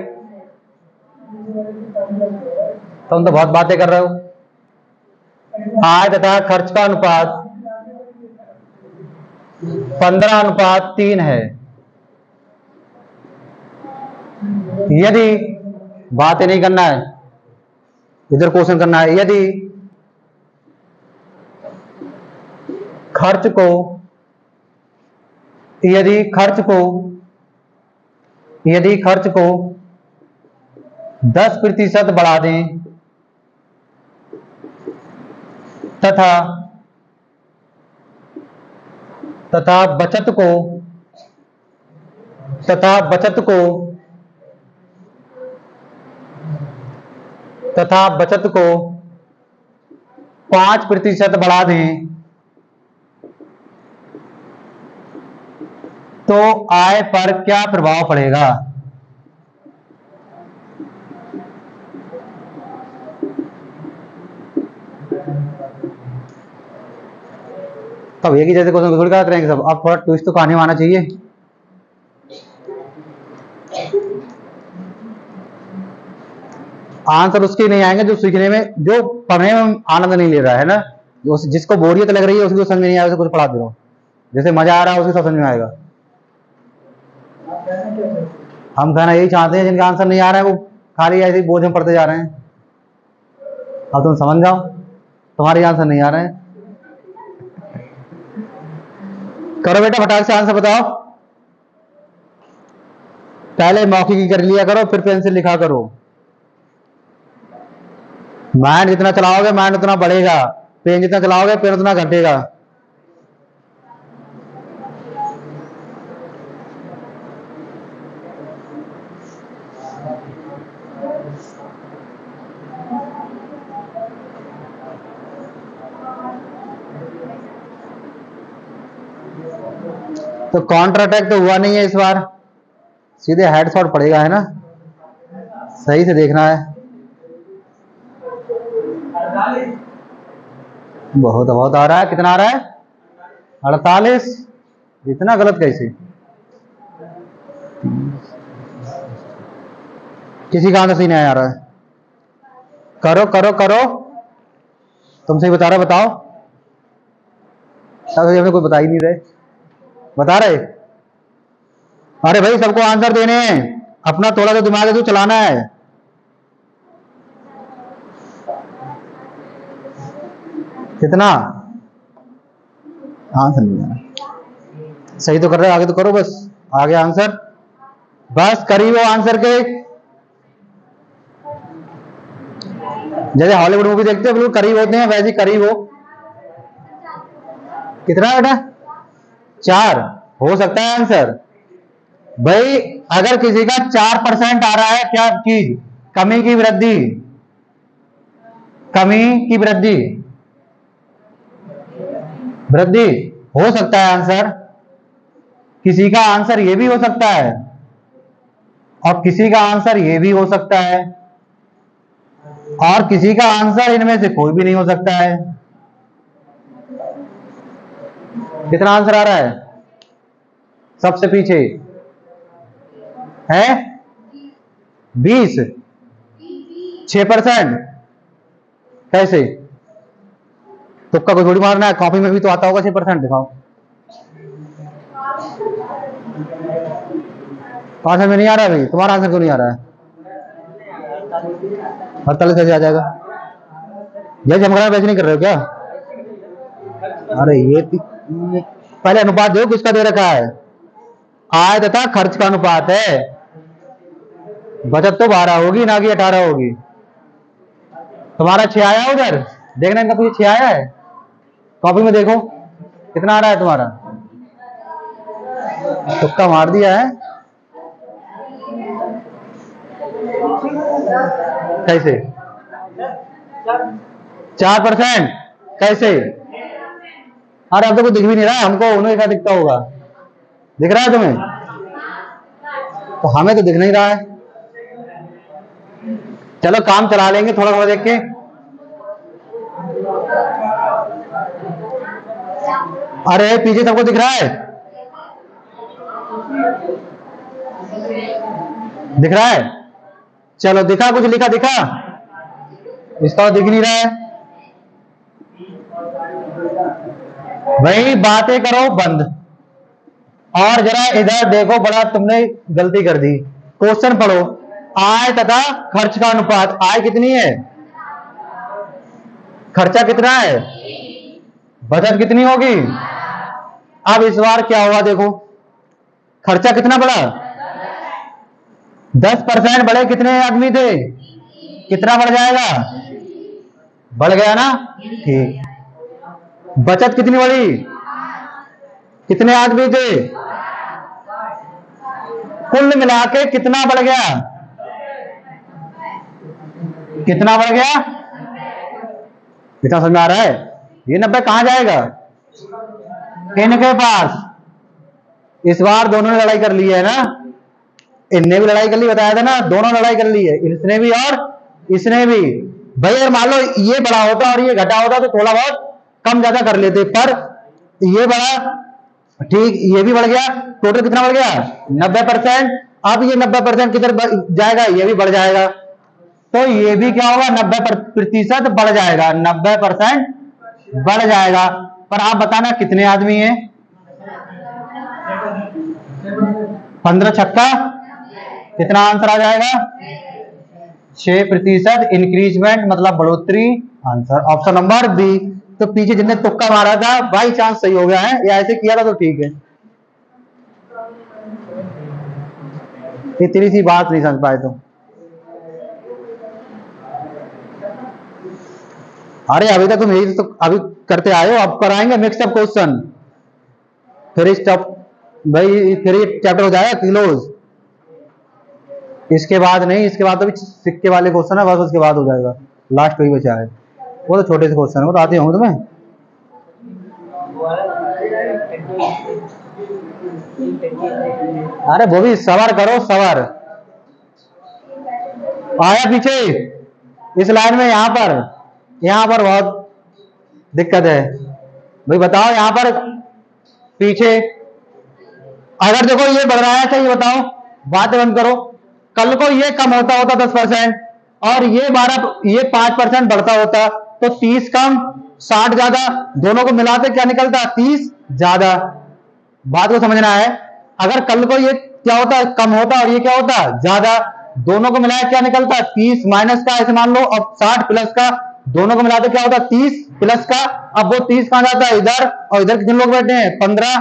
तुम तो बहुत बातें कर रहे हो। आय तथा खर्च का अनुपात 15:3 है। यदि बातें नहीं करना है, इधर क्वेश्चन करना है। यदि खर्च को 10% बढ़ा दें तथा बचत को 5% बढ़ा दें तो आय पर क्या प्रभाव पड़ेगा? तब एक ही जैसे क्वेश्चन थोड़ी क्या करेंगे सब, अब थोड़ा ट्विस्ट तो कहानी में आना चाहिए। आंसर उसके नहीं आएंगे जो सीखने में, जो पढ़ने में आनंद नहीं ले रहा है ना, जो जिसको बोरियत लग रही है उसको समझ में नहीं आएगा, कुछ पढ़ा दे रहा हूं, जैसे मजा आ रहा है उसको समझ में आएगा। हम कहना यही चाहते हैं जिनका आंसर नहीं आ रहा है वो खाली ऐसे ही बोझ में पढ़ते जा रहे हैं। अब तुम समझ जाओ, तुम्हारे आंसर नहीं आ रहे हैं। करो बेटा फटाक से आंसर बताओ। पहले मौखिकी कर लिया करो, फिर पेन से लिखा करो। माइंड जितना चलाओगे माइंड उतना बढ़ेगा, पेन जितना चलाओगे पेन उतना घटेगा। तो काउंटर अटैक तो हुआ नहीं है इस बार, सीधे हेडशॉट पड़ेगा, है ना? सही से देखना है। बहुत आ रहा है। कितना आ रहा है? 48। इतना गलत कैसे? किसी का आंसर सही नहीं आ रहा है। करो करो करो, तुमसे बता रहा, बताओ। हमें कोई बता ही नहीं रहे, बता रहे? अरे भाई सबको आंसर देने हैं, अपना थोड़ा सा दिमाग है तो चलाना है। कितना आंसर नहीं आ रहा? सही तो कर रहे हो, आगे तो करो, बस आगे आंसर, बस करीब हो आंसर के। जैसे हॉलीवुड मूवी देखते हो बिल्कुल करीब होते हैं, वैसे करीब हो। कितना बेटा? 4 हो सकता है आंसर। भाई अगर किसी का 4% आ रहा है, क्या चीज? कमी की वृद्धि, कमी की वृद्धि, वृद्धि हो सकता है आंसर। किसी का आंसर ये भी हो सकता है और किसी का आंसर ये भी हो सकता है और किसी का आंसर इनमें से कोई भी नहीं हो सकता है। कितना आंसर आ रहा है सबसे पीछे? है 20, 6%। कैसे? तुक्का कोई थोड़ी मारना है, कॉपी में भी तो आता होगा 6%। दिखाओ आंसर में नहीं आ रहा है भाई, तुम्हारा आंसर क्यों नहीं आ रहा है? 48 कैसे आ जाएगा? ये जमघरा वैसे नहीं कर रहे हो क्या? अरे ये पहले अनुपात देखो किसका दे रखा है, आय तथा खर्च का अनुपात है। बचत तो 12 होगी ना कि 18 होगी। तुम्हारा 6 आया उधर, देखना इनका कुछ 6 आया है, कॉपी में देखो कितना आ रहा है तुम्हारा। तुक्का मार दिया है। कैसे? 4%? कैसे? अरे अब तो कुछ दिख भी नहीं रहा है हमको, उन्हें क्या दिखता होगा? दिख रहा है तुम्हें? तो हमें तो दिख नहीं रहा है। चलो काम चला लेंगे थोड़ा थोड़ा देख के। अरे पीछे सबको दिख रहा है? दिख रहा है? चलो दिखा, कुछ लिखा दिखा? इसका दिख नहीं रहा है भाई। बातें करो बंद और जरा इधर देखो, बड़ा तुमने गलती कर दी। क्वेश्चन पढ़ो। आय तथा खर्च का अनुपात। आय कितनी है, खर्चा कितना है, बचत कितनी होगी। अब इस बार क्या हुआ देखो, खर्चा कितना बढ़ा, 10% बढ़े, कितने आदमी थे, कितना बढ़ जाएगा, बढ़ गया ना, ठीक। बचत कितनी बढ़ी, कितने आदमी थे, कुल मिला के कितना बढ़ गया, कितना बढ़ गया, कितना समझ में आ रहा है। ये 90 कहां जाएगा, इनके पास। इस बार दोनों ने लड़ाई कर ली है ना, इनने भी लड़ाई कर ली, बताया था ना, दोनों लड़ाई कर ली है, इसने भी और इसने भी। भाई अगर मान लो ये बड़ा होता और ये घटा होता तो थोड़ा बहुत कम ज्यादा कर लेते, पर ये बड़ा, ठीक, ये भी बढ़ गया, टोटल कितना बढ़ गया, 90%। अब ये 90% किधर जाएगा, ये भी बढ़ जाएगा, तो ये भी क्या होगा, 90% बढ़ जाएगा, 90% बढ़ जाएगा। पर आप बताना कितने आदमी हैं, 15 छक्का कितना आंसर आ जाएगा, 6% इंक्रीजमेंट मतलब बढ़ोतरी, आंसर ऑप्शन नंबर बी। तो पीछे जिसने तुक्का मारा था बाई चांस सही हो गया है, या ऐसे किया था तो ठीक है। इतनी सी बात नहीं समझ पाए तो, अरे अभी तक तुम यही तो अभी करते आए हो, अब कराएंगे मिक्सअप क्वेश्चन, फिर इस भाई फिर ये चैप्टर हो जाएगा किलोज। इसके बाद नहीं, इसके बाद तो भी सिक्के वाले क्वेश्चन है बस, उसके बाद हो जाएगा, लास्ट वही बचा है, वो तो छोटे से क्वेश्चन है, वो तो आते होंगे तुम्हें। अरे वो भी सवार करो, सवार आया पीछे इस लाइन में, यहाँ पर बहुत दिक्कत है भाई, बताओ यहाँ पर पीछे, अगर देखो ये बढ़ रहा है, अच्छा ये बताओ, बात बंद करो, कल को ये कम होता 10% और ये 5% बढ़ता होता, तो 30 कम 60 ज्यादा, दोनों को मिलाते क्या निकलता, 30 ज्यादा। बात को समझना है, अगर कल को ये क्या होता, कम होता और ये क्या होता, ज्यादा, दोनों को मिलाया क्या निकलता, 30 माइनस का ऐसे मान लो, अब 60 प्लस का, दोनों को मिलाते क्या होता, 30 प्लस का। अब वो 30 कहां जाता है, इधर, और इधर कितने लोग बैठे हैं, 15,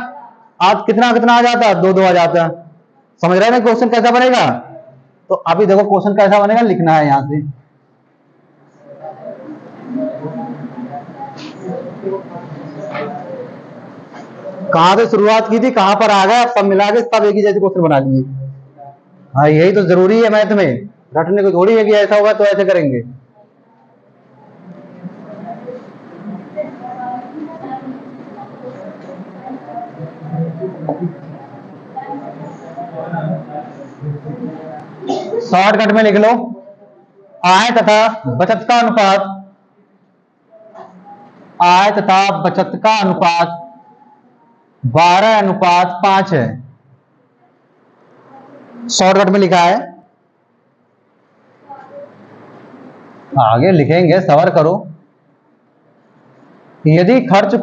आज कितना कितना आ जाता, 2 आ जाता। समझ रहे हैं ना क्वेश्चन कैसा बनेगा। तो अभी देखो क्वेश्चन कैसा बनेगा, लिखना है यहां से, कहां से शुरुआत की थी कहां पर आ गए, सब मिला के सब एक ही जैसे क्वेश्चन बना लिए। हाँ यही तो जरूरी है मैथ में, रटने को थोड़ी है कि ऐसा होगा तो ऐसे करेंगे। शॉर्टकट में लिख लो, आय तथा बचत का अनुपात, आय तथा बचत का अनुपात 12:5 है, शॉर्टकट में लिखा है। आगे लिखेंगे, सवार करो। यदि खर्च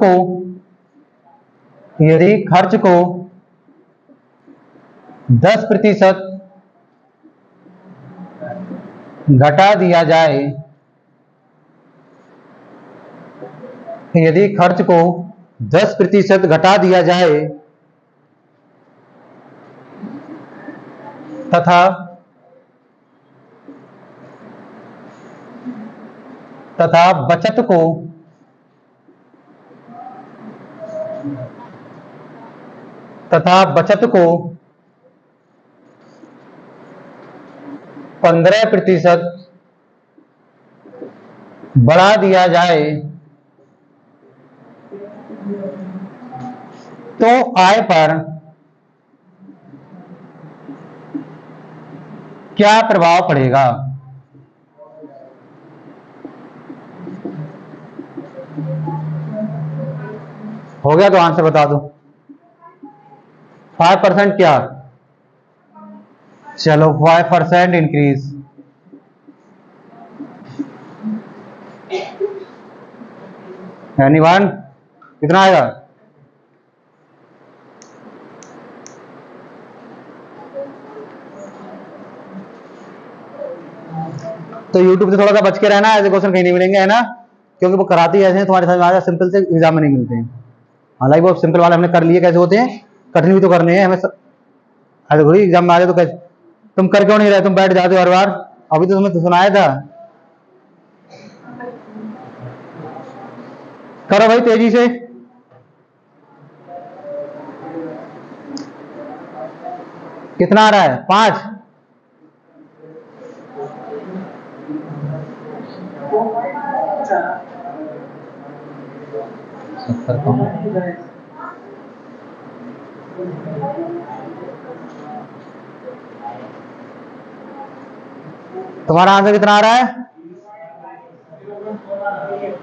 को 10% घटा दिया जाए, यदि खर्च को 10% घटा दिया जाए तथा बचत को 15% बढ़ा दिया जाए, तो आय पर क्या प्रभाव पड़ेगा। हो गया तो आंसर बता दो। 5% क्या, चलो 5% इंक्रीज, एनीवन कितना आएगा, तो यूट्यूब से थोड़ा सा बच के रहना, ऐसे क्वेश्चन कहीं नहीं मिलेंगे, है ना, क्योंकि वो कराती ऐसे हैं तुम्हारे समझ में आ जाए, सिंपल से एग्जाम में नहीं मिलते हैं। हालांकि वो सिंपल वाले हमने कर लिए, कैसे होते हैं, कठिन भी तो करने हैं हमें, ऐसे थोड़ी एग्जाम में आ जाए तो कैसे। तुम कर क्यों नहीं रहे, तुम बैठ जाते हो हर बार, अभी तो तुम्हें तो सुनाया था। करो भाई तेजी से। कितना आ रहा है, 5। तुम्हारा आंसर कितना आ रहा है,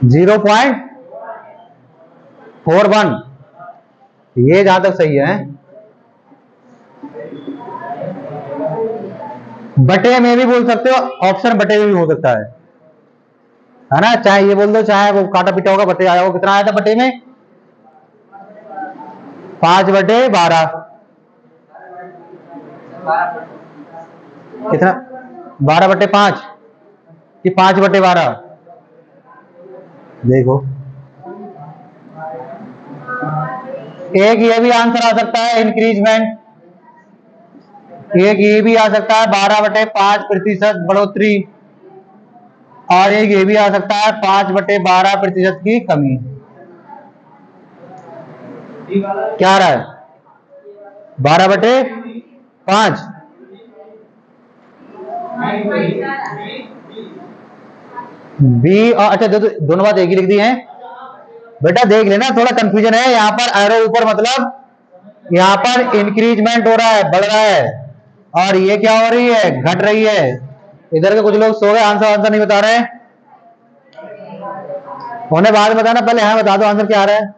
0.41। ये जहां तक सही है। बटे में भी बोल सकते हो, ऑप्शन बटे में भी हो सकता है ना, चाहे ये बोल दो चाहे वो काटा पीटा होगा, बटे आया, वो कितना आया था बटे में, 5/12। कितना, 12/5 कि 5/12, देखो एक ये भी आंसर आ सकता है इंक्रीजमेंट, एक ये भी आ सकता है 12/5% बढ़ोतरी, और एक ये भी आ सकता है 5/12% की कमी। क्या आ रहा है, 12/5। बी, अच्छा दोनों बात एक ही लिख दी है बेटा, देख लेना, थोड़ा कंफ्यूजन है यहाँ पर, एरो ऊपर मतलब यहाँ पर इंक्रीजमेंट हो रहा है, बढ़ रहा है, और ये क्या हो रही है, घट रही है। इधर के कुछ लोग सो गए, आंसर नहीं बता रहे हैं, उन्हें बाद में बताना, पहले यहाँ बता दो आंसर क्या आ रहा है।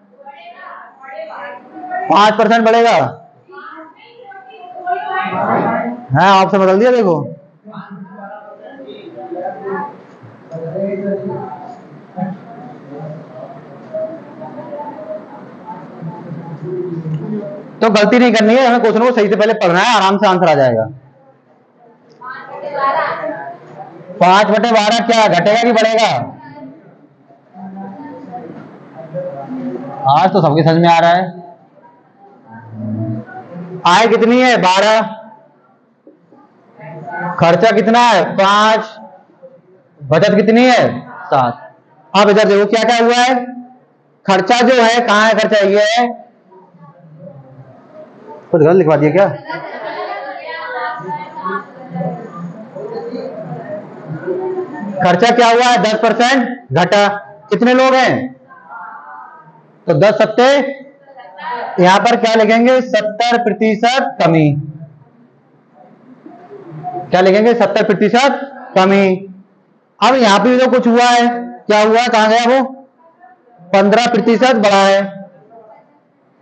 5% बढ़ेगा, हाँ ऑप्शन बदल दिया देखो। तो गलती नहीं करनी है, हमें क्वेश्चन को सही से पहले पढ़ना है, आराम से आंसर आ जाएगा। 5/12 क्या घटेगा कि बढ़ेगा, आज तो सबके समझ में आ रहा है। आय कितनी है, 12, खर्चा कितना है, 5, बचत कितनी है, 7। अब इधर देखो क्या क्या हुआ है, खर्चा जो है कहाँ है, खर्चा ये है, कुछ गलत लिखवा दिया क्या, खर्चा क्या हुआ है, 10% घटा, कितने लोग हैं, तो 10 सत्ते, यहां पर क्या लिखेंगे, 70% कमी, क्या लिखेंगे, 70% कमी। अब यहां पे तो कुछ हुआ है, क्या हुआ, कहां गया वो, 15% बढ़ा है,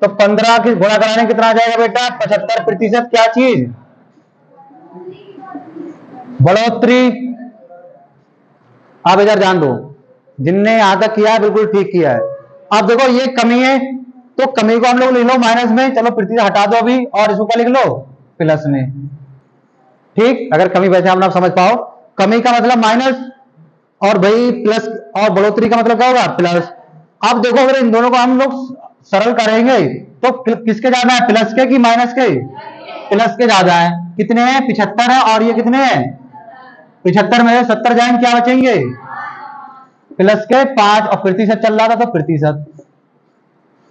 तो 15 की गुणा कराने कितना आ जाएगा बेटा, 75% क्या चीज, बढ़ोतरी। आप इधर जान दो, जिनने यहां तक किया है बिल्कुल ठीक किया है। अब देखो ये कमी है, तो कमी को हम लोग लिख लो माइनस में, चलो प्रतिशत हटा दो अभी, और इसको क्या लिख लो, प्लस में, ठीक। अगर कमी वैसे आप समझ पाओ, कमी का मतलब माइनस, और भाई प्लस, और बढ़ोतरी का मतलब क्या होगा, प्लस। अब देखो अगर इन दोनों को हम लोग सरल करेंगे तो किसके ज्यादा है, प्लस के कि माइनस के, प्लस के ज्यादा है। कितने हैं, 75 है, और ये कितने हैं, 75 में 70 जाएंगे, क्या बचेंगे, प्लस के 5, और प्रतिशत चल रहा था तो प्रतिशत,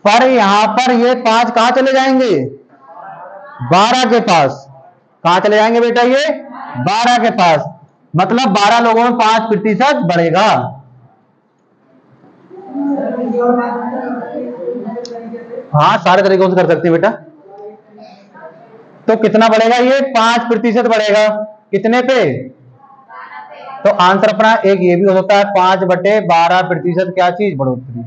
पर यहां पर ये 5 कहां चले जाएंगे, 12 के पास, कहां चले जाएंगे बेटा, ये 12 के पास, मतलब 12 लोगों में 5% बढ़ेगा। हाँ सारे तरीकों से कर सकते हैं बेटा। तो कितना बढ़ेगा, ये 5% बढ़ेगा, कितने पे, तो आंसर अपना एक ये भी हो सकता है, 5/12% क्या चीज, बढ़ोतरी,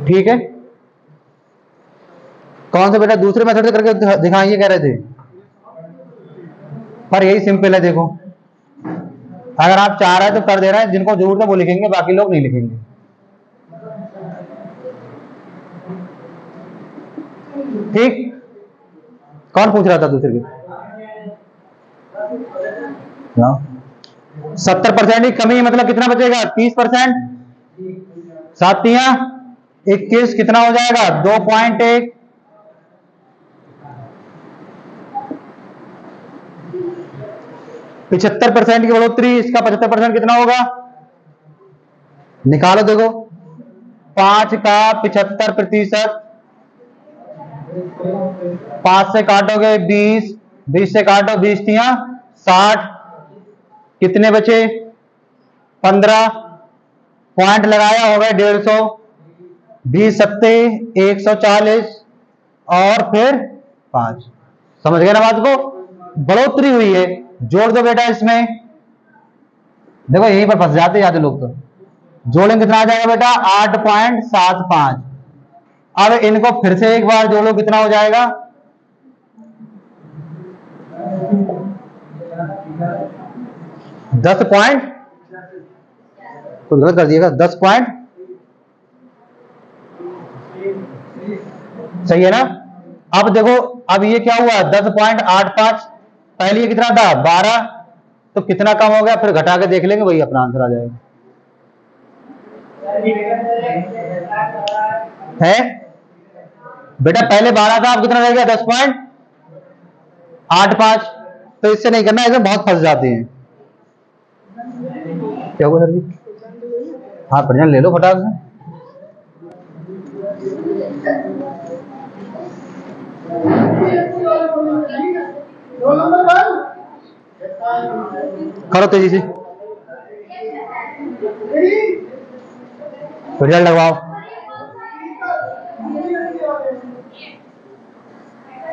ठीक है। कौन सा बेटा, दूसरे मेथड से करके दिखाइए कह रहे थे, पर यही सिंपल है, देखो अगर आप चाह रहे हैं तो कर दे रहे हैं, जिनको जरूरत है वो लिखेंगे, बाकी लोग नहीं लिखेंगे, ठीक। कौन पूछ रहा था दूसरे की, 70% की कमी मतलब कितना बचेगा? 30%। 7×3 = 21 कितना हो जाएगा? 2.1। 75% की बढ़ोतरी, इसका 75% कितना होगा? निकालो देखो। 5 का 75%, 5 से काटोगे 20, 20 से काटो 20×3 = 60, कितने बचे? 15। पॉइंट लगाया हो गए 150, 20 सत्ते 140 और फिर 5। समझ गए ना बात को? बढ़ोतरी हुई है। जोड़ दो बेटा इसमें। देखो यहीं पर फंस जाते लोग, तो जोड़ेंगे कितना आ जाएगा बेटा? 8.75। अब इनको फिर से एक बार जोड़ो, कितना हो जाएगा? 10 पॉइंट, कुछ गलत कर दिएगा। 10 पॉइंट सही है ना? अब देखो, अब ये क्या हुआ? 10.85। पहले ये कितना था? 12। तो कितना कम हो गया? फिर घटा के देख लेंगे, वही अपना आंसर आ जाएगा। है बेटा, पहले 12 था, अब कितना रह गया? 10.85। तो इससे नहीं करना, इसमें बहुत फंस जाते हैं। क्या हुआ सर जी? हाँ प्रजन ले लो फटाक से। करो तेजी से, रिजल्ट लगवाओ।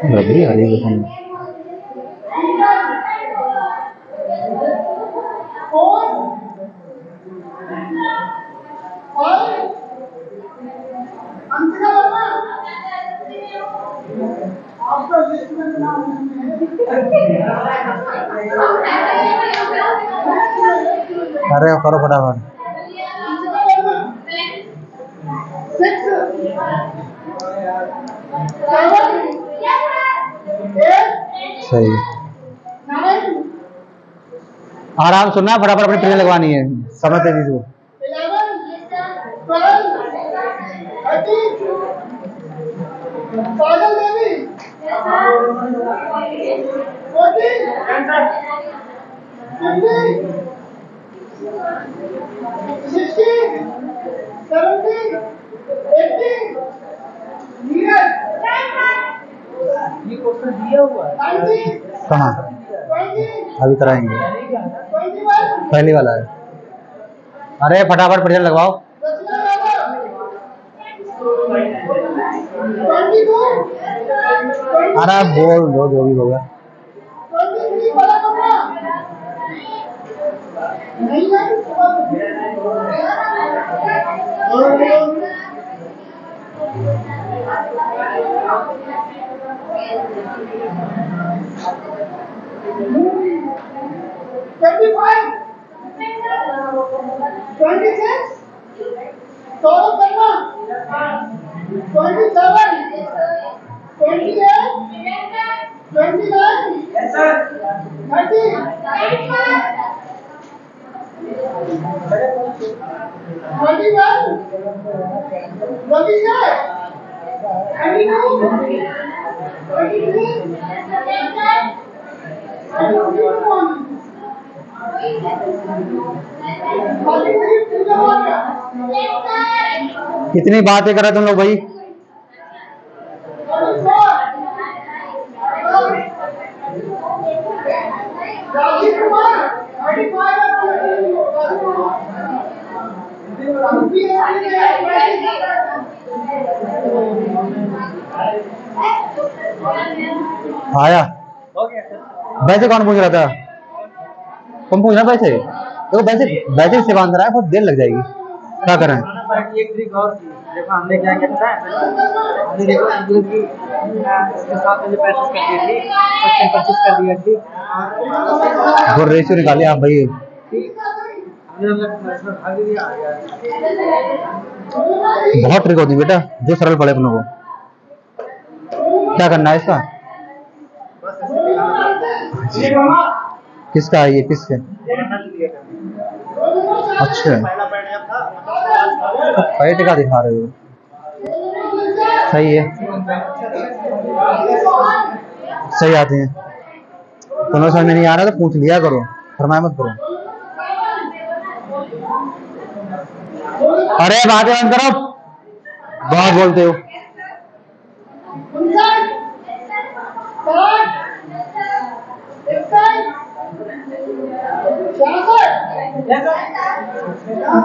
रबड़ी हरी अरे करो फटाफट। सही, आराम सुनना, फटाफट अपनी ट्रेन लगवानी है। समय तेजी से। कहाँ? अभी कराएंगे, पहली वाला है। अरे फटाफट प्रेशर लगवाओ। अरे बोल दो जो भी होगा। कितनी बातें कर रहे तुम लोग भाई? आया वैसे कौन पूछ रहा था? तुम पूछना पैसे। देखो वैसे वैसे सेवा अंदर है, बहुत देर लग जाएगी। क्या करें? एक ट्रिक और थी। देखो हमने क्या किया था, हमने देखो इसके साथ में जो पैसे कर दी थी 25 कर दिया थी। वो रेशियो निकाले आप भाई। बहुत ट्रिक होती बेटा, जो सरल पड़े अपनों को। क्या करना है इसका? किसका है ये, किसके? अच्छा, तो फाइट का दिखा रहे हो, सही है, सही आते हैं। तुम्हें समझ में नहीं आ रहा तो पूछ लिया करो, फरमाया मत करो। अरे बातें बंद करो, बहुत बोलते हो।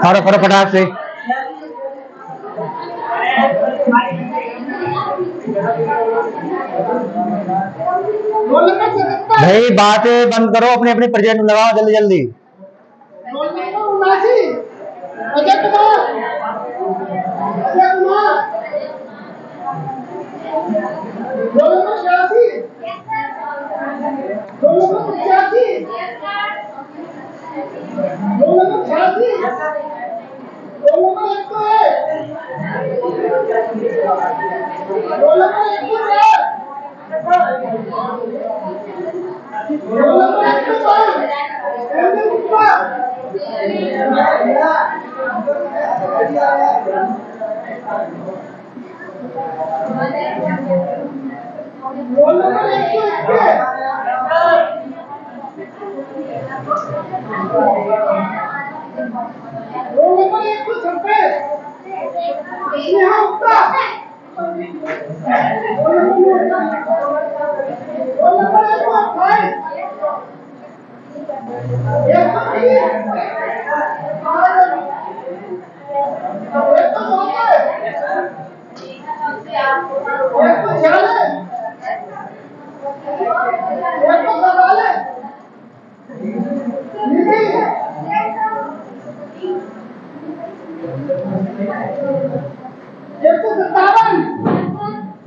फरो फरो फटाक से। भाई बातें बंद करो, अपने अपने प्रेजेंट में लगाओ जल्दी जल्दी।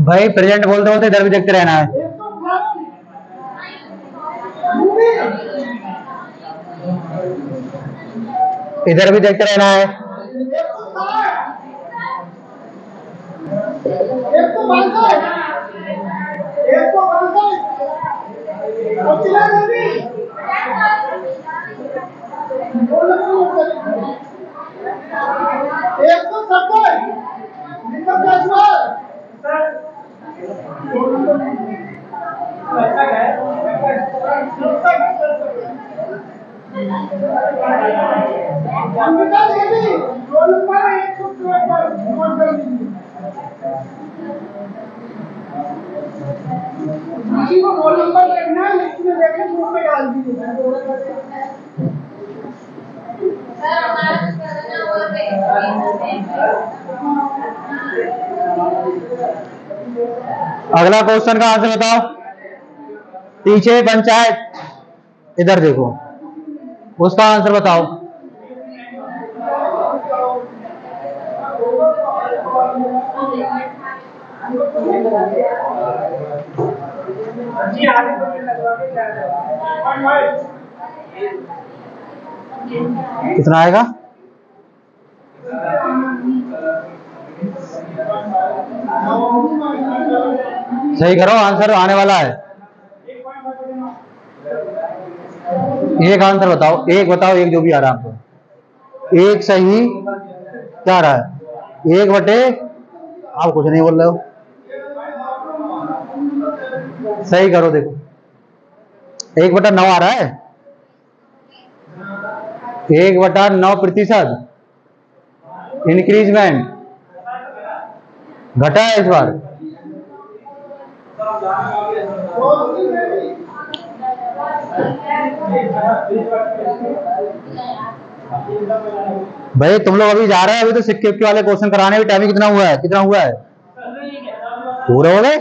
भाई प्रेजेंट बोलते बोलते इधर भी देखते रहना है। इधर भी देखते रहना है। अगला क्वेश्चन का आंसर बताओ। पीछे पंचायत, इधर देखो, उसका आंसर बताओ। कितना आएगा? सही करो, आंसर आने वाला है। एक आंसर बताओ, एक बताओ, एक जो भी आ रहा है आपको। एक सही क्या आ रहा है? 1/, आप कुछ नहीं बोल रहे हो, सही करो। देखो 1/9 आ रहा है, 1/9% इंक्रीजमेंट घटा है इस बार। भाई तुम लोग अभी जा रहे हैं, अभी तो सिक्के वाले क्वेश्चन कराने भी टाइम कितना हुआ है? कितना हुआ है? पूरे हो गए?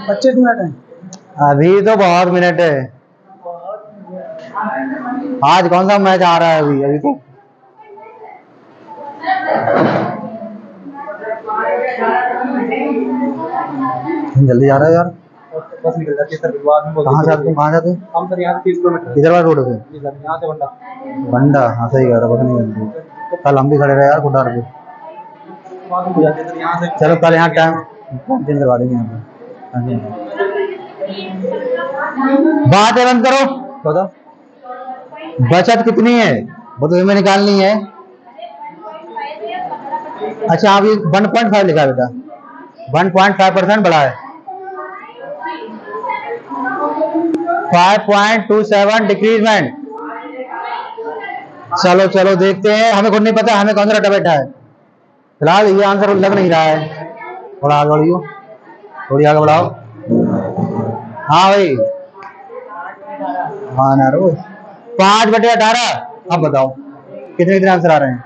25 मिनट है अभी तो बहुत मिनट है। आज कौन सा मैच आ रहा है? अभी अभी तो जल्दी जा रहा है यार। बस निकल जाती है सर, बाद में कहाँ जाते हो? कहाँ जाते हो? हम सर यहाँ से 30 किलोमीटर इधर वाला रोड पे? जी सर, यहाँ से बंडा। बंडा, हाँ सही कह रहा, बस नहीं मिलती। कल हम भी खड़े रहे यार खुदार पे। हो जाती है सर यहाँ से। चलो कल यहाँ टाइम चेंज करवा देंगे यहाँ पे। बातें बंद करो, बताओ बचत कितनी है वो तो हमें निकालनी है। अच्छा आप ये 1.5 लिखा बेटा, 1.5% बढ़ा है। 5.27 डिक्रीजमेंट। चलो चलो देखते हैं, हमें खुद नहीं पता हमें कौन सा रटा बैठा है। फिलहाल ये आंसर लग नहीं रहा है, थोड़ा आगे बढ़ियो, थोड़ी आगे बढ़ाओ। हाँ भाई, हाँ ना रो 5/18। अब बताओ कितने कितने आंसर आ रहे हैं।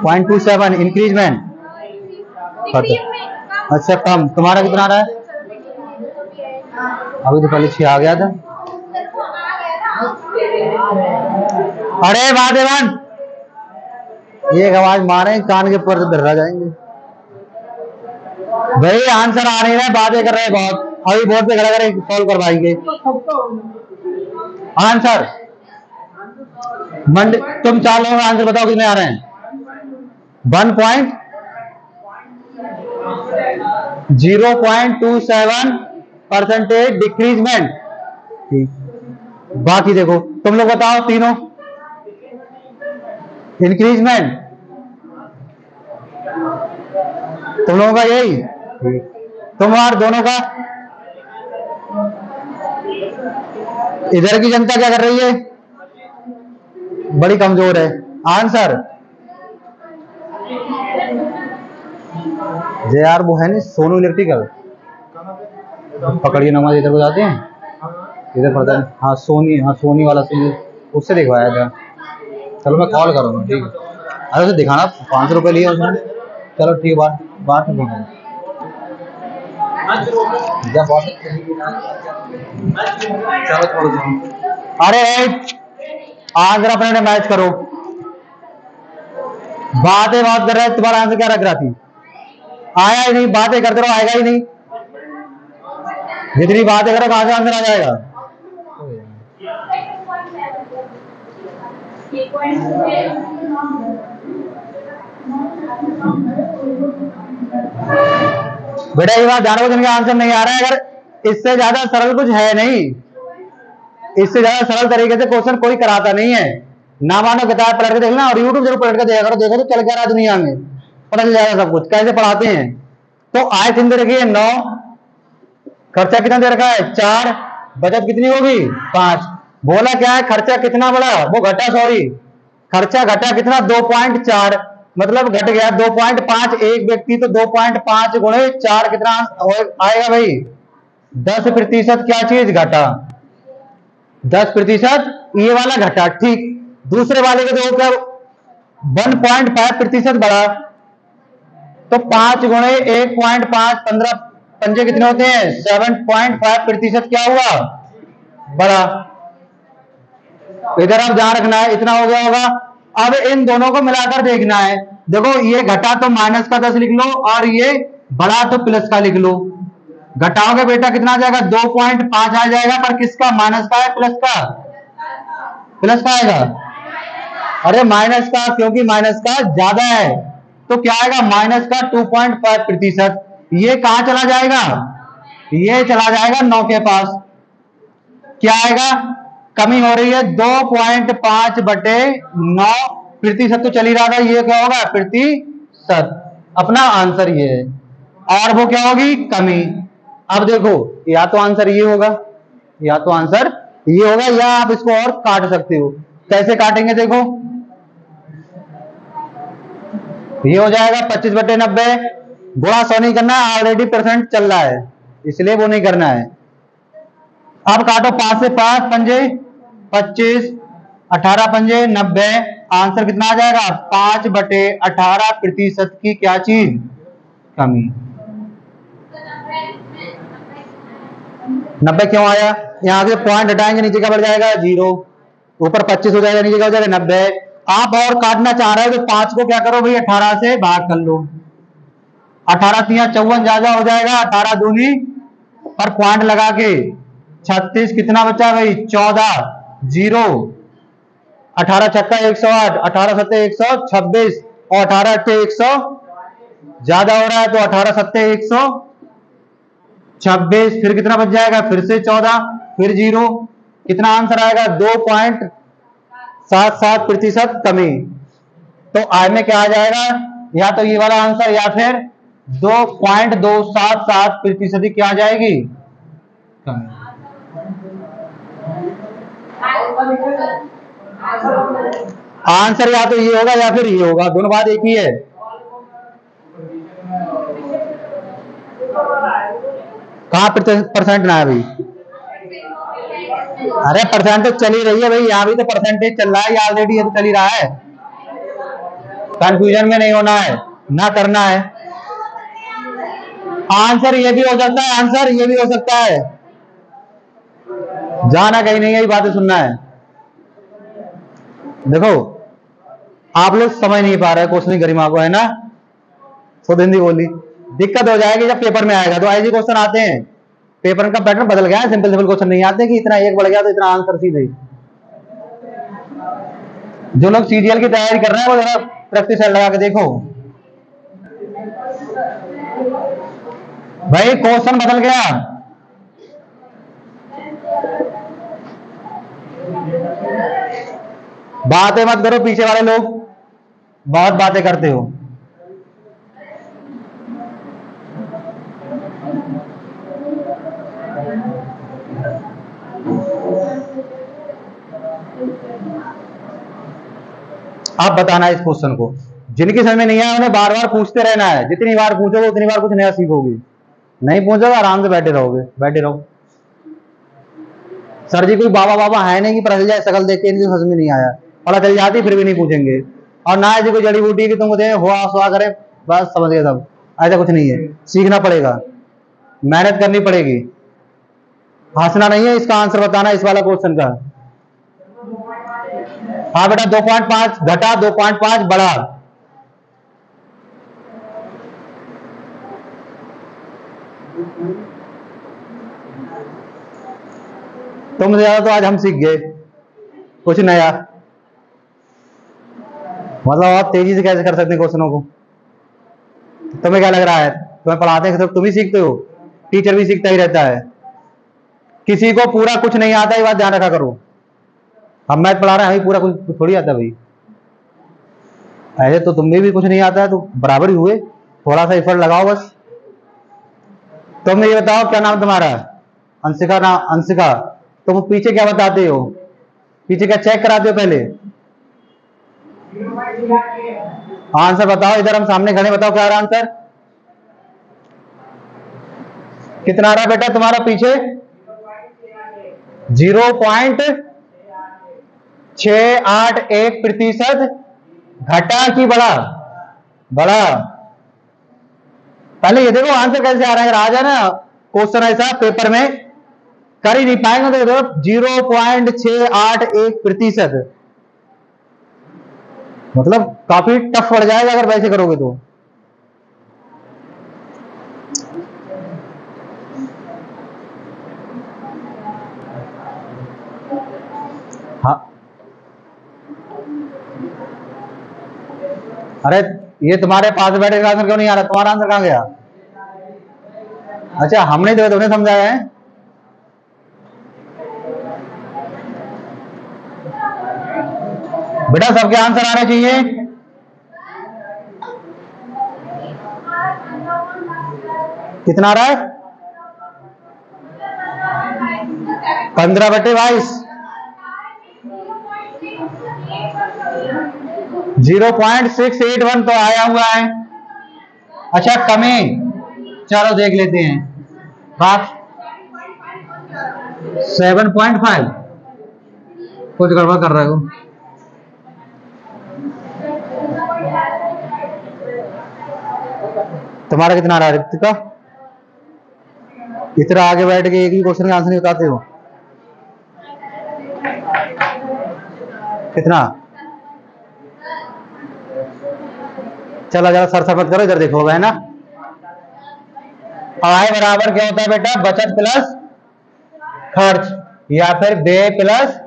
0.27 इंक्रीजमेंट। अच्छा कम, तुम्हारा कितना आ रहा है? अभी तो पहले 6 आ गया था। अरे वादेवान एक आवाज मारे कान के ऊपर से डर जाएंगे भाई। आंसर आ नहीं रहा, बातें कर रहे हैं बहुत, अभी बोर्ड पे खड़ा करे सॉल्व करवाएंगे आंसर। तुम 4 लोगों का आंसर बताओ कितने आ रहे हैं। 0.27% डिक्रीजमेंट। बाकी देखो तुम लोग बताओ तीनों इंक्रीजमेंट, तुम लोगों का यही, तुम्हार दोनों का। इधर की जनता क्या कर रही है, बड़ी कमजोर है। आंसर जे यार वो है नहीं सोनू इलेक्ट्रिकल, पकड़िए नमाज इधर को जाते हैं, इधर पड़ता है। हाँ सोनी, हाँ सोनी वाला सीन उससे दिखवाया था। चलो मैं कॉल करूँगा, ठीक है। अरे उसे दिखाना 500 रुपये लिए उसने। चलो ठीक है, बात में बोलूँगा। अरे आज जरा अपने मैच करो, बातें बात कर रहे हैं। तुम्हारा आंसर क्या रख रहा थी, आया ही नहीं, बातें करते रहो आएगा ही नहीं। जितनी बातें करो कहां से आंसर आ जाएगा। बेटा ये बात जानो, जिनका आंसर नहीं आ रहा है, अगर इससे ज्यादा सरल कुछ है नहीं, इससे ज्यादा सरल तरीके से क्वेश्चन कोई कराता नहीं है। ना मानो किताब पलट के देखना और यूट्यूब जरूर पलट के देखा करो, देखो तो चल क्या रहा दुनिया में, पता चल जाएगा सब कुछ कैसे पढ़ाते हैं। तो आय चिंता रखिए 9, खर्चा कितना दे रखा है 4, बचत कितनी होगी 5। बोला क्या है खर्चा कितना बढ़ा, वो घटा, सॉरी खर्चा घटा कितना 2.4, मतलब घट गया 2.5। एक व्यक्ति तो 2.5 गुणे 4 कितना आएगा भाई 10%। क्या चीज घटा 10%, ये वाला घटा, ठीक। दूसरे वाले के देखो क्या 1.5% बढ़ा, तो 5 गुणे 1.5 15 पंजे कितने होते हैं 7.5% क्या हुआ बढ़ा। इधर आप ध्यान रखना है, इतना हो गया होगा। अब इन दोनों को मिलाकर देखना है, देखो ये घटा तो माइनस का 10 लिख लो और ये बढ़ा तो प्लस का लिख लो। घटाओगे बेटा कितना आ जाएगा 2.5 आ जाएगा, पर किसका माइनस का है प्लस का, प्लस का आएगा। अरे माइनस का, क्योंकि माइनस का ज्यादा है तो क्या आएगा माइनस का 2.5%। ये कहां चला जाएगा, ये चला जाएगा 9 के पास। क्या आएगा, कमी हो रही है 2.5/9%, तो चल ही रहा था, ये क्या होगा प्रतिशत। अपना आंसर ये है, और वो क्या होगी कमी। अब देखो या तो आंसर ये होगा, या तो आंसर ये होगा, या आप इसको और काट सकते हो। कैसे काटेंगे देखो, ये हो जाएगा 25/90, गुणा 100 नहीं करना है, ऑलरेडी परसेंट चल रहा है इसलिए वो नहीं करना है। अब काटो 5 से 5 पंजे 25, 18 पंजे 90, आंसर कितना आ जाएगा 5/18% की क्या चीज कमी। 90 क्यों आया, यहां से पॉइंट हटाएंगे नीचे क्या बढ़ जाएगा 0, ऊपर 25 हो जाएगा, नीचे क्या हो जाएगा 90। आप और काटना चाह रहे हो तो 5 को क्या करो भाई 18 से भाग कर लो, 18 तिया 54 ज्यादा हो जाएगा, 18 दूनी पर पॉइंट लगा के 36, कितना बचा भाई 14, 0, 18 छक्का 108, 18 सत्ते 126 और 18 अट्ठे ज्यादा हो रहा है तो 18 सत्ते 126, फिर कितना बच जाएगा, फिर से 14, फिर 0, कितना आंसर आएगा, 2.77% कमी। तो आय में क्या आ जाएगा, या तो ये वाला आंसर या फिर 2.277% क्या आ जाएगी, कमी। आंसर या तो ये होगा या फिर ये होगा, दोनों बात एक ही है। कहाँ परसेंट ना है अभी, अरे परसेंटेज चल ही रही है भाई, यहाँ भी तो परसेंटेज चल रहा है, ये ऑलरेडी ये तो चल ही रहा है। कंफ्यूजन में नहीं होना है, ना करना है। आंसर ये भी हो सकता है, आंसर ये भी हो सकता है, जाना कहीं नहीं है, ये बातें सुनना है। देखो आप लोग समझ नहीं पा रहे क्वेश्चन की गरिमा को, है ना, शुद्ध हिंदी बोली। दिक्कत हो जाएगी जब पेपर में आएगा, तो ऐसे क्वेश्चन आते हैं, पेपर का पैटर्न बदल गया है, सिंपल सिंपल क्वेश्चन नहीं आते कि इतना एक बढ़ गया तो इतना आंसर सीधे। जो लोग सीजीएल की तैयारी कर रहे हैं वो जरा प्रैक्टिस लगा के देखो भाई, क्वेश्चन बदल गया। बातें मत करो, पीछे वाले लोग बहुत बातें करते हो। आप बताना इस क्वेश्चन को, जिनकी समझ में नहीं आया उन्हें बार बार पूछते रहना है, जितनी बार पूछोगे उतनी बार कुछ नया सीखोगे, नहीं पूछोगे आराम से बैठे रहोगे, बैठे रहो। सर जी कोई बाबा बाबा है नहीं कि पता चल जाए शकल देख के इनकी समझ में नहीं आया, पता चल जाती फिर भी नहीं पूछेंगे। और ना ऐसी कोई जड़ी बूटी कि तुम हुआ करे बस समझ गए सब, ऐसा कुछ नहीं है, सीखना पड़ेगा, मेहनत करनी पड़ेगी। हंसना नहीं है, इसका आंसर बताना इस वाला क्वेश्चन का। हाँ बेटा 2.5 घटा 2.5 बढ़ा, तुम ज्यादा तो आज हम सीख गए कुछ नया। मतलब आप तेजी से कैसे कर सकते हैं क्वेश्चनों को, तुम्हें क्या लग रहा है, तुम्हें पढ़ाते हैं सिर्फ तुम ही सीखते हो, टीचर भी सीखता ही रहता है, किसी को पूरा कुछ नहीं आता, ये बात ध्यान रखा करो। हम मैथ पढ़ा रहे हैं, हमें पूरा कुछ थोड़ी आता भाई, ऐसे तो तुम्हें भी कुछ नहीं आता है, तो बराबर ही हुए, थोड़ा सा एफर्ट लगाओ बस। तुम ये बताओ क्या नाम तुम्हारा, अंशिका नाम, अंशिका, तुम पीछे क्या बताते हो, पीछे क्या चेक कराते हो पहले, आंसर बताओ, इधर हम सामने खड़े, बताओ क्या रहा आंसर, कितना आ रहा बेटा तुम्हारा पीछे, 0.681% घटा कि बढ़ा, बढ़ा। पहले ये देखो आंसर कैसे आ रहा है, अगर आ जाए ना क्वेश्चन ऐसा पेपर में कर ही नहीं पाएंगे, तो 0.681%, मतलब काफी टफ पड़ जाएगा अगर वैसे करोगे तो। हाँ अरे ये तुम्हारे पास बैठे का आंसर क्यों नहीं आ रहा, तुम्हारा आंसर कहां गया, अच्छा हमने तो तुमने समझाया है। बेटा सबके आंसर आने चाहिए, कितना आ रहा है, 15/22, 0.681 तो आया हुआ है। अच्छा कमी, चलो देख लेते हैं, बात 7.5, कुछ गड़बड़ कर रहे हो, तुम्हारा कितना आ रहा है ऋतिका, इतना आगे बैठ के एक ही क्वेश्चन का आंसर नहीं बताते हो, कितना, चलो जरा सरसा मत करो, इधर देखो, है ना। आय बराबर क्या होता है बेटा, बचत प्लस खर्च, या फिर व्यय प्लस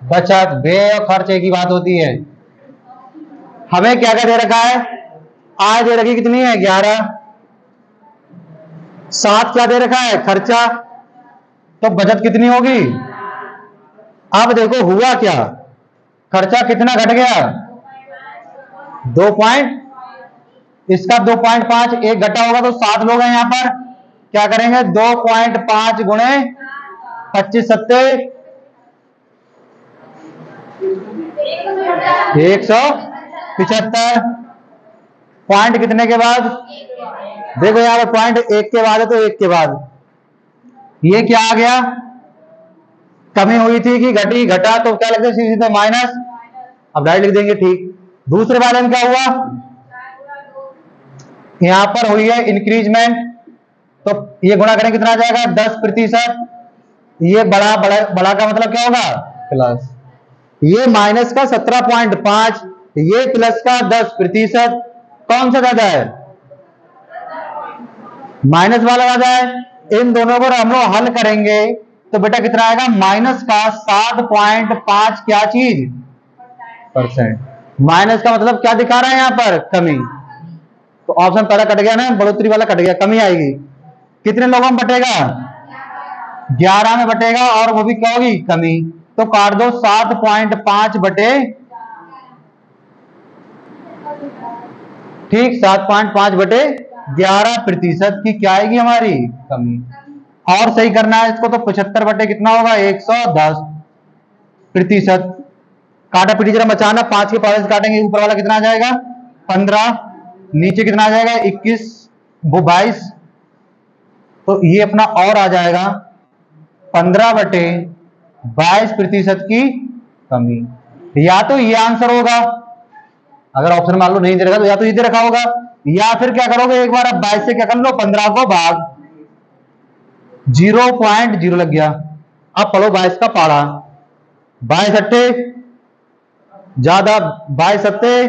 बचत, व्यय और खर्च एक ही बात होती है। हमें क्या क्या दे रखा है, आय दे रखी कितनी है 11, 7 क्या दे रखा है खर्चा, तो बचत कितनी होगी। अब देखो हुआ क्या, खर्चा कितना घट गया 2 पॉइंट, इसका 2.5 एक घटा होगा तो 7 लोग हैं यहां पर, क्या करेंगे 2.5 गुणे 25 सत्ते 175, पॉइंट कितने के बाद, देखो यहां पर पॉइंट 1 के बाद है तो 1 के बाद ये क्या आ गया, कमी हुई थी कि घटी, घटा तो क्या लगता है सीधे माइनस, अब डायरेक्ट लिख देंगे ठीक। दूसरे वाले में क्या हुआ, यहां पर हुई है इंक्रीजमेंट, तो ये गुणा करें कितना आ जाएगा 10%, ये बड़ा बड़ा बड़ा का मतलब क्या होगा प्लस, ये माइनस का 17.5, ये प्लस का 10%, कौन सा ज्यादा है माइनस वाला ज्यादा है। इन दोनों को हम लोग हल करेंगे तो बेटा कितना आएगा माइनस का 7.5 क्या चीज %, माइनस का मतलब क्या दिखा रहा है यहां पर कमी, तो ऑप्शन पहला कट गया ना, बढ़ोतरी वाला कट गया, कमी आएगी। कितने लोगों में बटेगा 11 में बटेगा, और वो भी क्या होगी कमी, तो काट दो 7.5 बटे ठीक 7.5 बटे 11% की क्या आएगी हमारी कमी, और सही करना है इसको तो 75 बटे कितना होगा 110%, काटा पीटी जरा बचाना, 5 के पावर से काटेंगे ऊपर वाला कितना आ जाएगा 15, नीचे कितना आ जाएगा 21 वो 22, तो ये अपना और आ जाएगा 15 बटे 22% की कमी, या तो ये आंसर होगा, अगर ऑप्शन मान लो नहीं दे रखा तो या तो ये दे रखा होगा, या फिर क्या करोगे एक बार अब 22 से क्या कर लो 15 को भाग 0.0 लग गया, अब पढ़ो 22 का पारा, 22 अट्ठे ज्यादा 22 सत्ते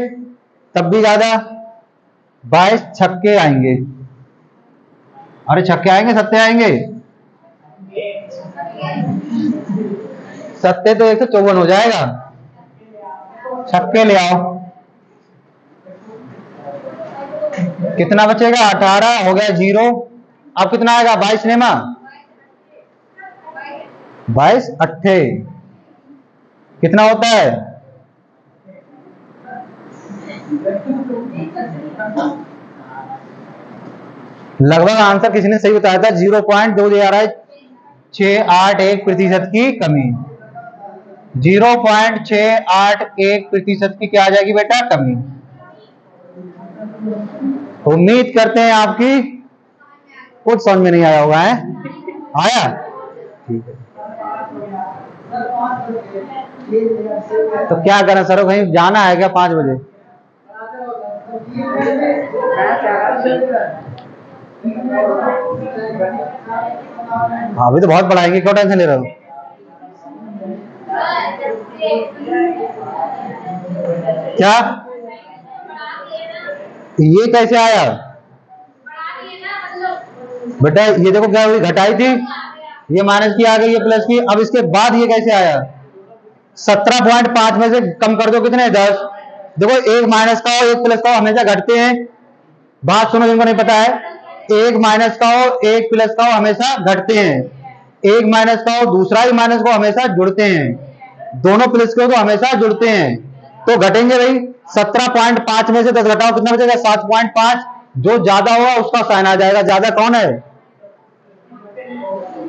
तब भी ज्यादा, 22 छक्के आएंगे, अरे छक्के आएंगे सत्ते आएंगे, सत्ते तो 154 हो जाएगा, छक्के ले आओ, कितना बचेगा 18 हो गया 0, अब कितना आएगा 22 नेमा 22 अट्ठे कितना होता है, लगभग आंसर किसी ने सही बताया था 0.2681% की कमी, 0.681% की क्या आ जाएगी बेटा कमी। उम्मीद करते हैं आपकी कुछ समझ में नहीं आया होगा, है आया ठीक है, तो क्या करें सर कहीं जाना है क्या 5 बजे, हाँ अभी तो बहुत पढ़ाएंगे क्यों टेंशन ले रहे हो, क्या ये कैसे आया बेटा, ये देखो क्या हुई घटाई थी, ये माइनस की आ गई है प्लस की, अब इसके बाद ये कैसे आया 17.5 में से कम कर दो कितने 10, देखो एक माइनस का हो एक प्लस का हो हमेशा घटते हैं, बात सुनो जिनको नहीं पता है, एक माइनस का हो एक प्लस का हो हमेशा घटते हैं, एक माइनस का हो दूसरा ही माइनस को हमेशा जुड़ते हैं, दोनों प्लस के हो तो हमेशा जुड़ते हैं, तो घटेंगे भाई 17.5 में से 10 घटाओ कितना बचेगा 7.5, जो ज्यादा होगा उसका साइन आ जाएगा, ज्यादा कौन है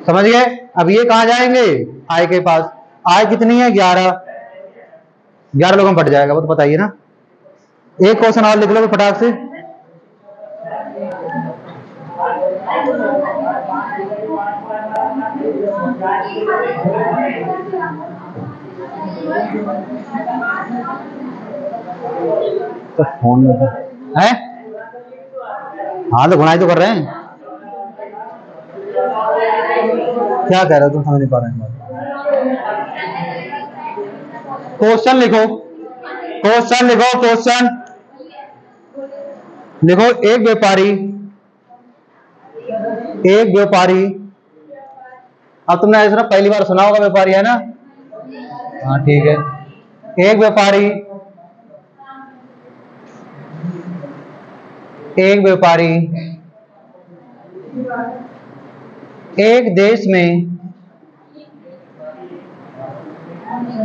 समझ गए। अब ये कहां जाएंगे आय के पास, आय कितनी है 11 लोगों में फट जाएगा वो तो बताइए ना, एक क्वेश्चन और लिख लो फटाक से, तो फोन में है, हाँ तो गुनाई तो कर रहे हैं, क्या कह रहे हो तुम समझ नहीं पा रहे हैं, क्वेश्चन लिखो, क्वेश्चन लिखो, क्वेश्चन लिखो, एक व्यापारी, अब तुमने ऐसा पहली बार सुना होगा व्यापारी है ना, हाँ ठीक है, एक व्यापारी एक व्यापारी एक देश में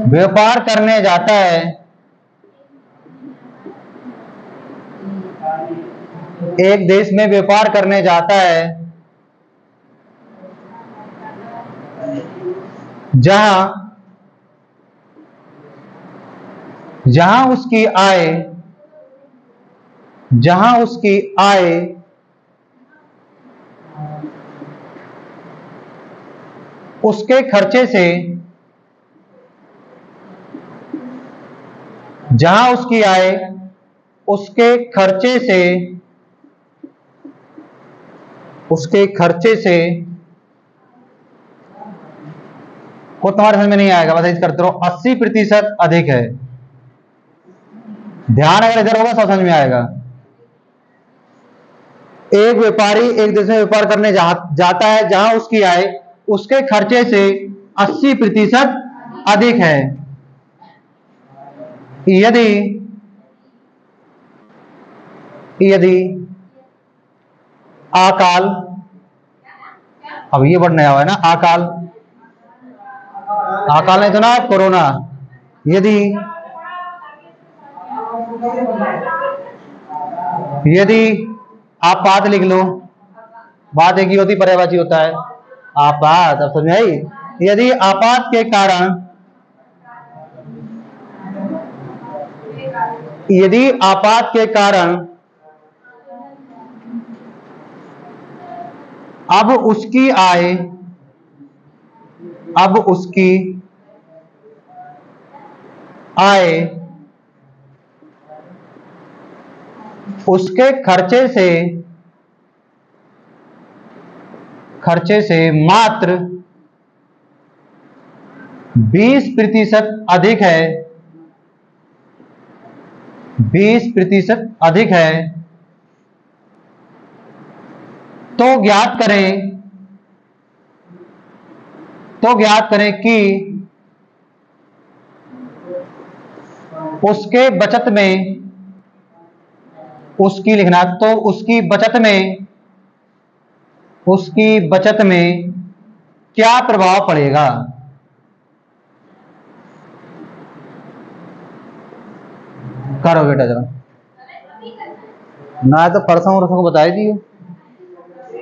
व्यापार करने जाता है, एक देश में व्यापार करने जाता है जहां उसकी आय उसके खर्चे से को तुम्हारे समझ में नहीं आएगा, बस करते रहो। 80% अधिक है। ध्यान अगर इधर होगा सब समझ में आएगा। एक व्यापारी एक देश में व्यापार करने जाता है जहां उसकी आय उसके खर्चे से 80% अधिक है। यदि अकाल, अब ये वर्ड नया हुआ है ना, अकाल नहीं तो ना कोरोना। यदि आपात लिख लो, बात एक ही होती, पर्यायवाची होता है आपात। अब समझ में आई? यदि आपात के कारण अब उसकी आय उसके खर्चे से मात्र 20% अधिक है, 20% अधिक है, तो ज्ञात करें कि उसके बचत में उसकी बचत में क्या प्रभाव पड़ेगा। करो बेटा जरा, ना तो परसों को बताई दी।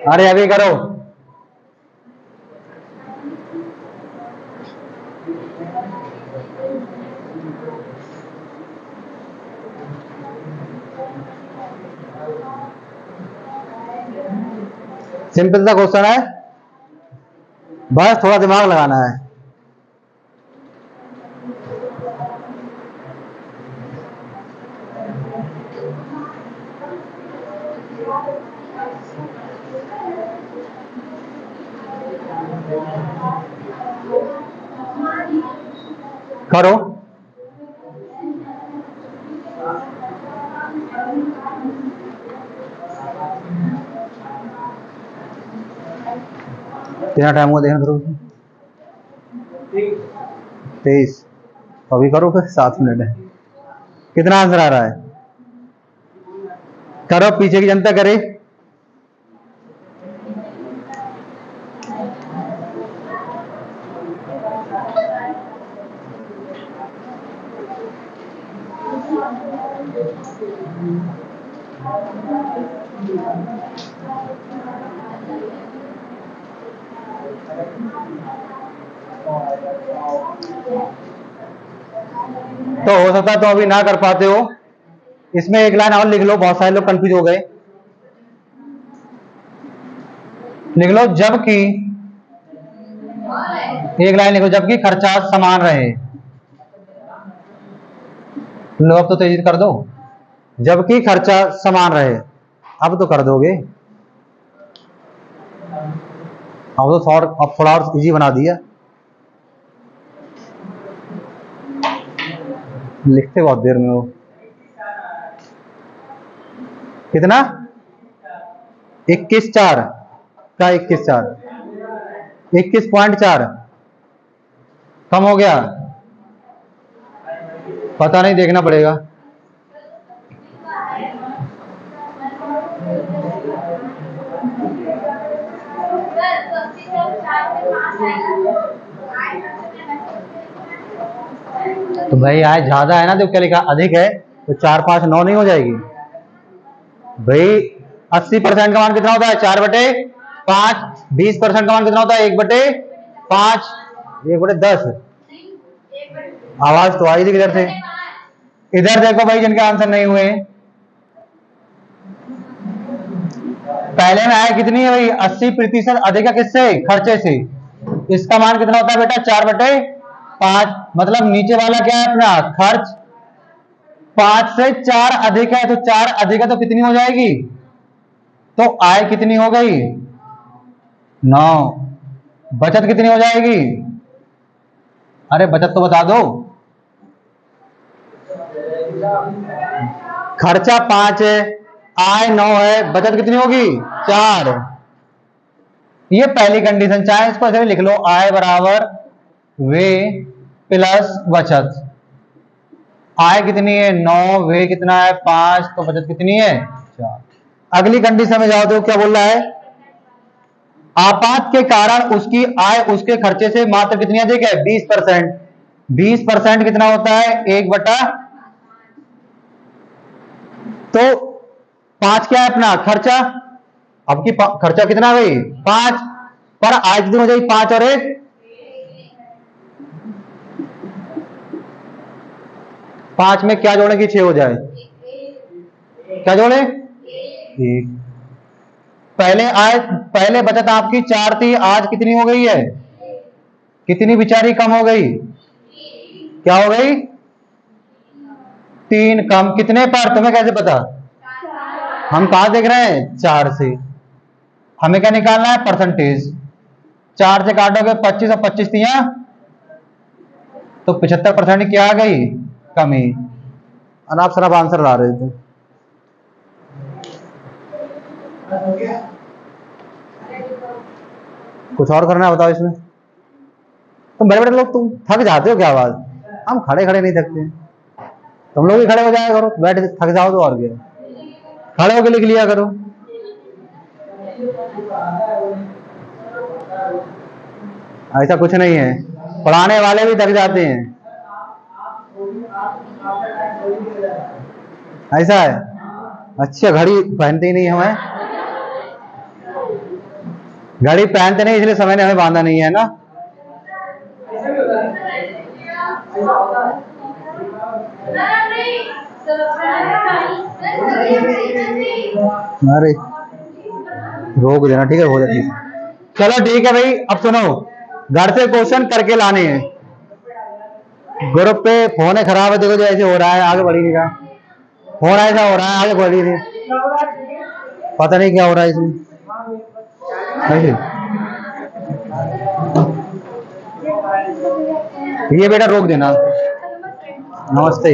अरे अभी करो। सिंपल सा क्वेश्चन है, बस थोड़ा दिमाग लगाना है। करो। कितना टाइम हुआ देखना थोड़ा। 23। अभी करो फिर, 7 मिनट है। कितना आंसर आ रहा है? करो, पीछे की जनता करे। तो हो सकता है तो अभी ना कर पाते हो, इसमें एक लाइन और लिख लो, बहुत सारे लोग कंफ्यूज हो गए। लिख लो जबकि, एक लाइन लिखो, जबकि खर्चा समान रहे। लो अब तो तेजी कर दो, जबकि खर्चा समान रहे। अब तो कर दोगे, अब तो शॉर्ट, अब थोड़ा और इजी बना दिया। लिखते बहुत देर में हो। कितना? 21.4 का 21.4, 21.4 कम हो गया, पता नहीं, देखना पड़ेगा। तो भाई आय ज्यादा है ना, तो क्या लिखा अधिक है, तो 4 5 9 नहीं हो जाएगी भाई। 80% का मान कितना होता है? 4/5। 20% का मान कितना होता है? 1/5। 1/10। आवाज तो आई थी किधर से? इधर देखो भाई, जिनके आंसर नहीं हुए, पहले में आया कितनी है भाई? 80% अधिक है किससे? खर्चे से। इसका मान कितना होता है बेटा? 4/5। मतलब नीचे वाला क्या है अपना? खर्च। 5 से 4 अधिक है, तो 4 अधिक है तो कितनी हो जाएगी? तो आय कितनी हो गई? 9। बचत कितनी हो जाएगी? अरे बचत तो बता दो। खर्चा 5 है, आय 9 है, बचत कितनी होगी? 4। ये पहली कंडीशन, चाहे इसको ऐसे भी लिख लो, आय बराबर व्यय प्लस बचत। आय कितनी है? 9। व्यय कितना है? 5। तो बचत कितनी है? 4। अगली कंडीशन में जाओ तो क्या बोल रहा है? आपात के कारण उसकी आय उसके खर्चे से मात्र कितनी अधिक है? 20%। 20% कितना होता है? 1/। तो 5 क्या है अपना? खर्चा। अब की खर्चा कितना है भाई? 5। पर आय कितनी हो जाएगी? 5 और 1। 5 में क्या जोड़े कि 6 हो जाए? क्या जोड़े? 1। पहले बचत आपकी 4 थी, आज कितनी हो गई है? कितनी बिचारी कम हो गई? क्या हो गई? 3 कम। कितने पर? तुम्हें कैसे पता? हम कहा देख रहे हैं? 4 से। हमें क्या निकालना है? परसेंटेज। 4 से काटोगे 25 और 25 दिया, तो 75% क्या आ गई? कमी। और आप सिर्फ आंसर ला रहे थे। कुछ और करना है बताओ इसमें। तुम बड़े बड़े लोग तुम थक जाते हो क्या? आवाज हम खड़े खड़े नहीं थकते, तुम लोग भी खड़े हो जाया करो। बैठ थक जाओ तो और क्या, खड़े होकर लिख लिया करो। ऐसा कुछ नहीं है, पढ़ाने वाले भी थक जाते हैं। ऐसा है? अच्छा, घड़ी पहनते ही नहीं हमें, घड़ी पहनते नहीं इसलिए समय ने हमें बांधा नहीं है ना। अरे रोक देना, ठीक है? हो जाती है। चलो ठीक है भाई, अब सुनो, घर से क्वेश्चन करके लाने हैं। ग्रुप पे फोन है खराब है, देखो जो ऐसे हो रहा है, आगे बढ़ी नहीं रहा। फोन ऐसा हो रहा है, आगे बढ़ी नहीं, पता नहीं क्या हो रहा है इसमें। ये बेटा रोक देना। नमस्ते।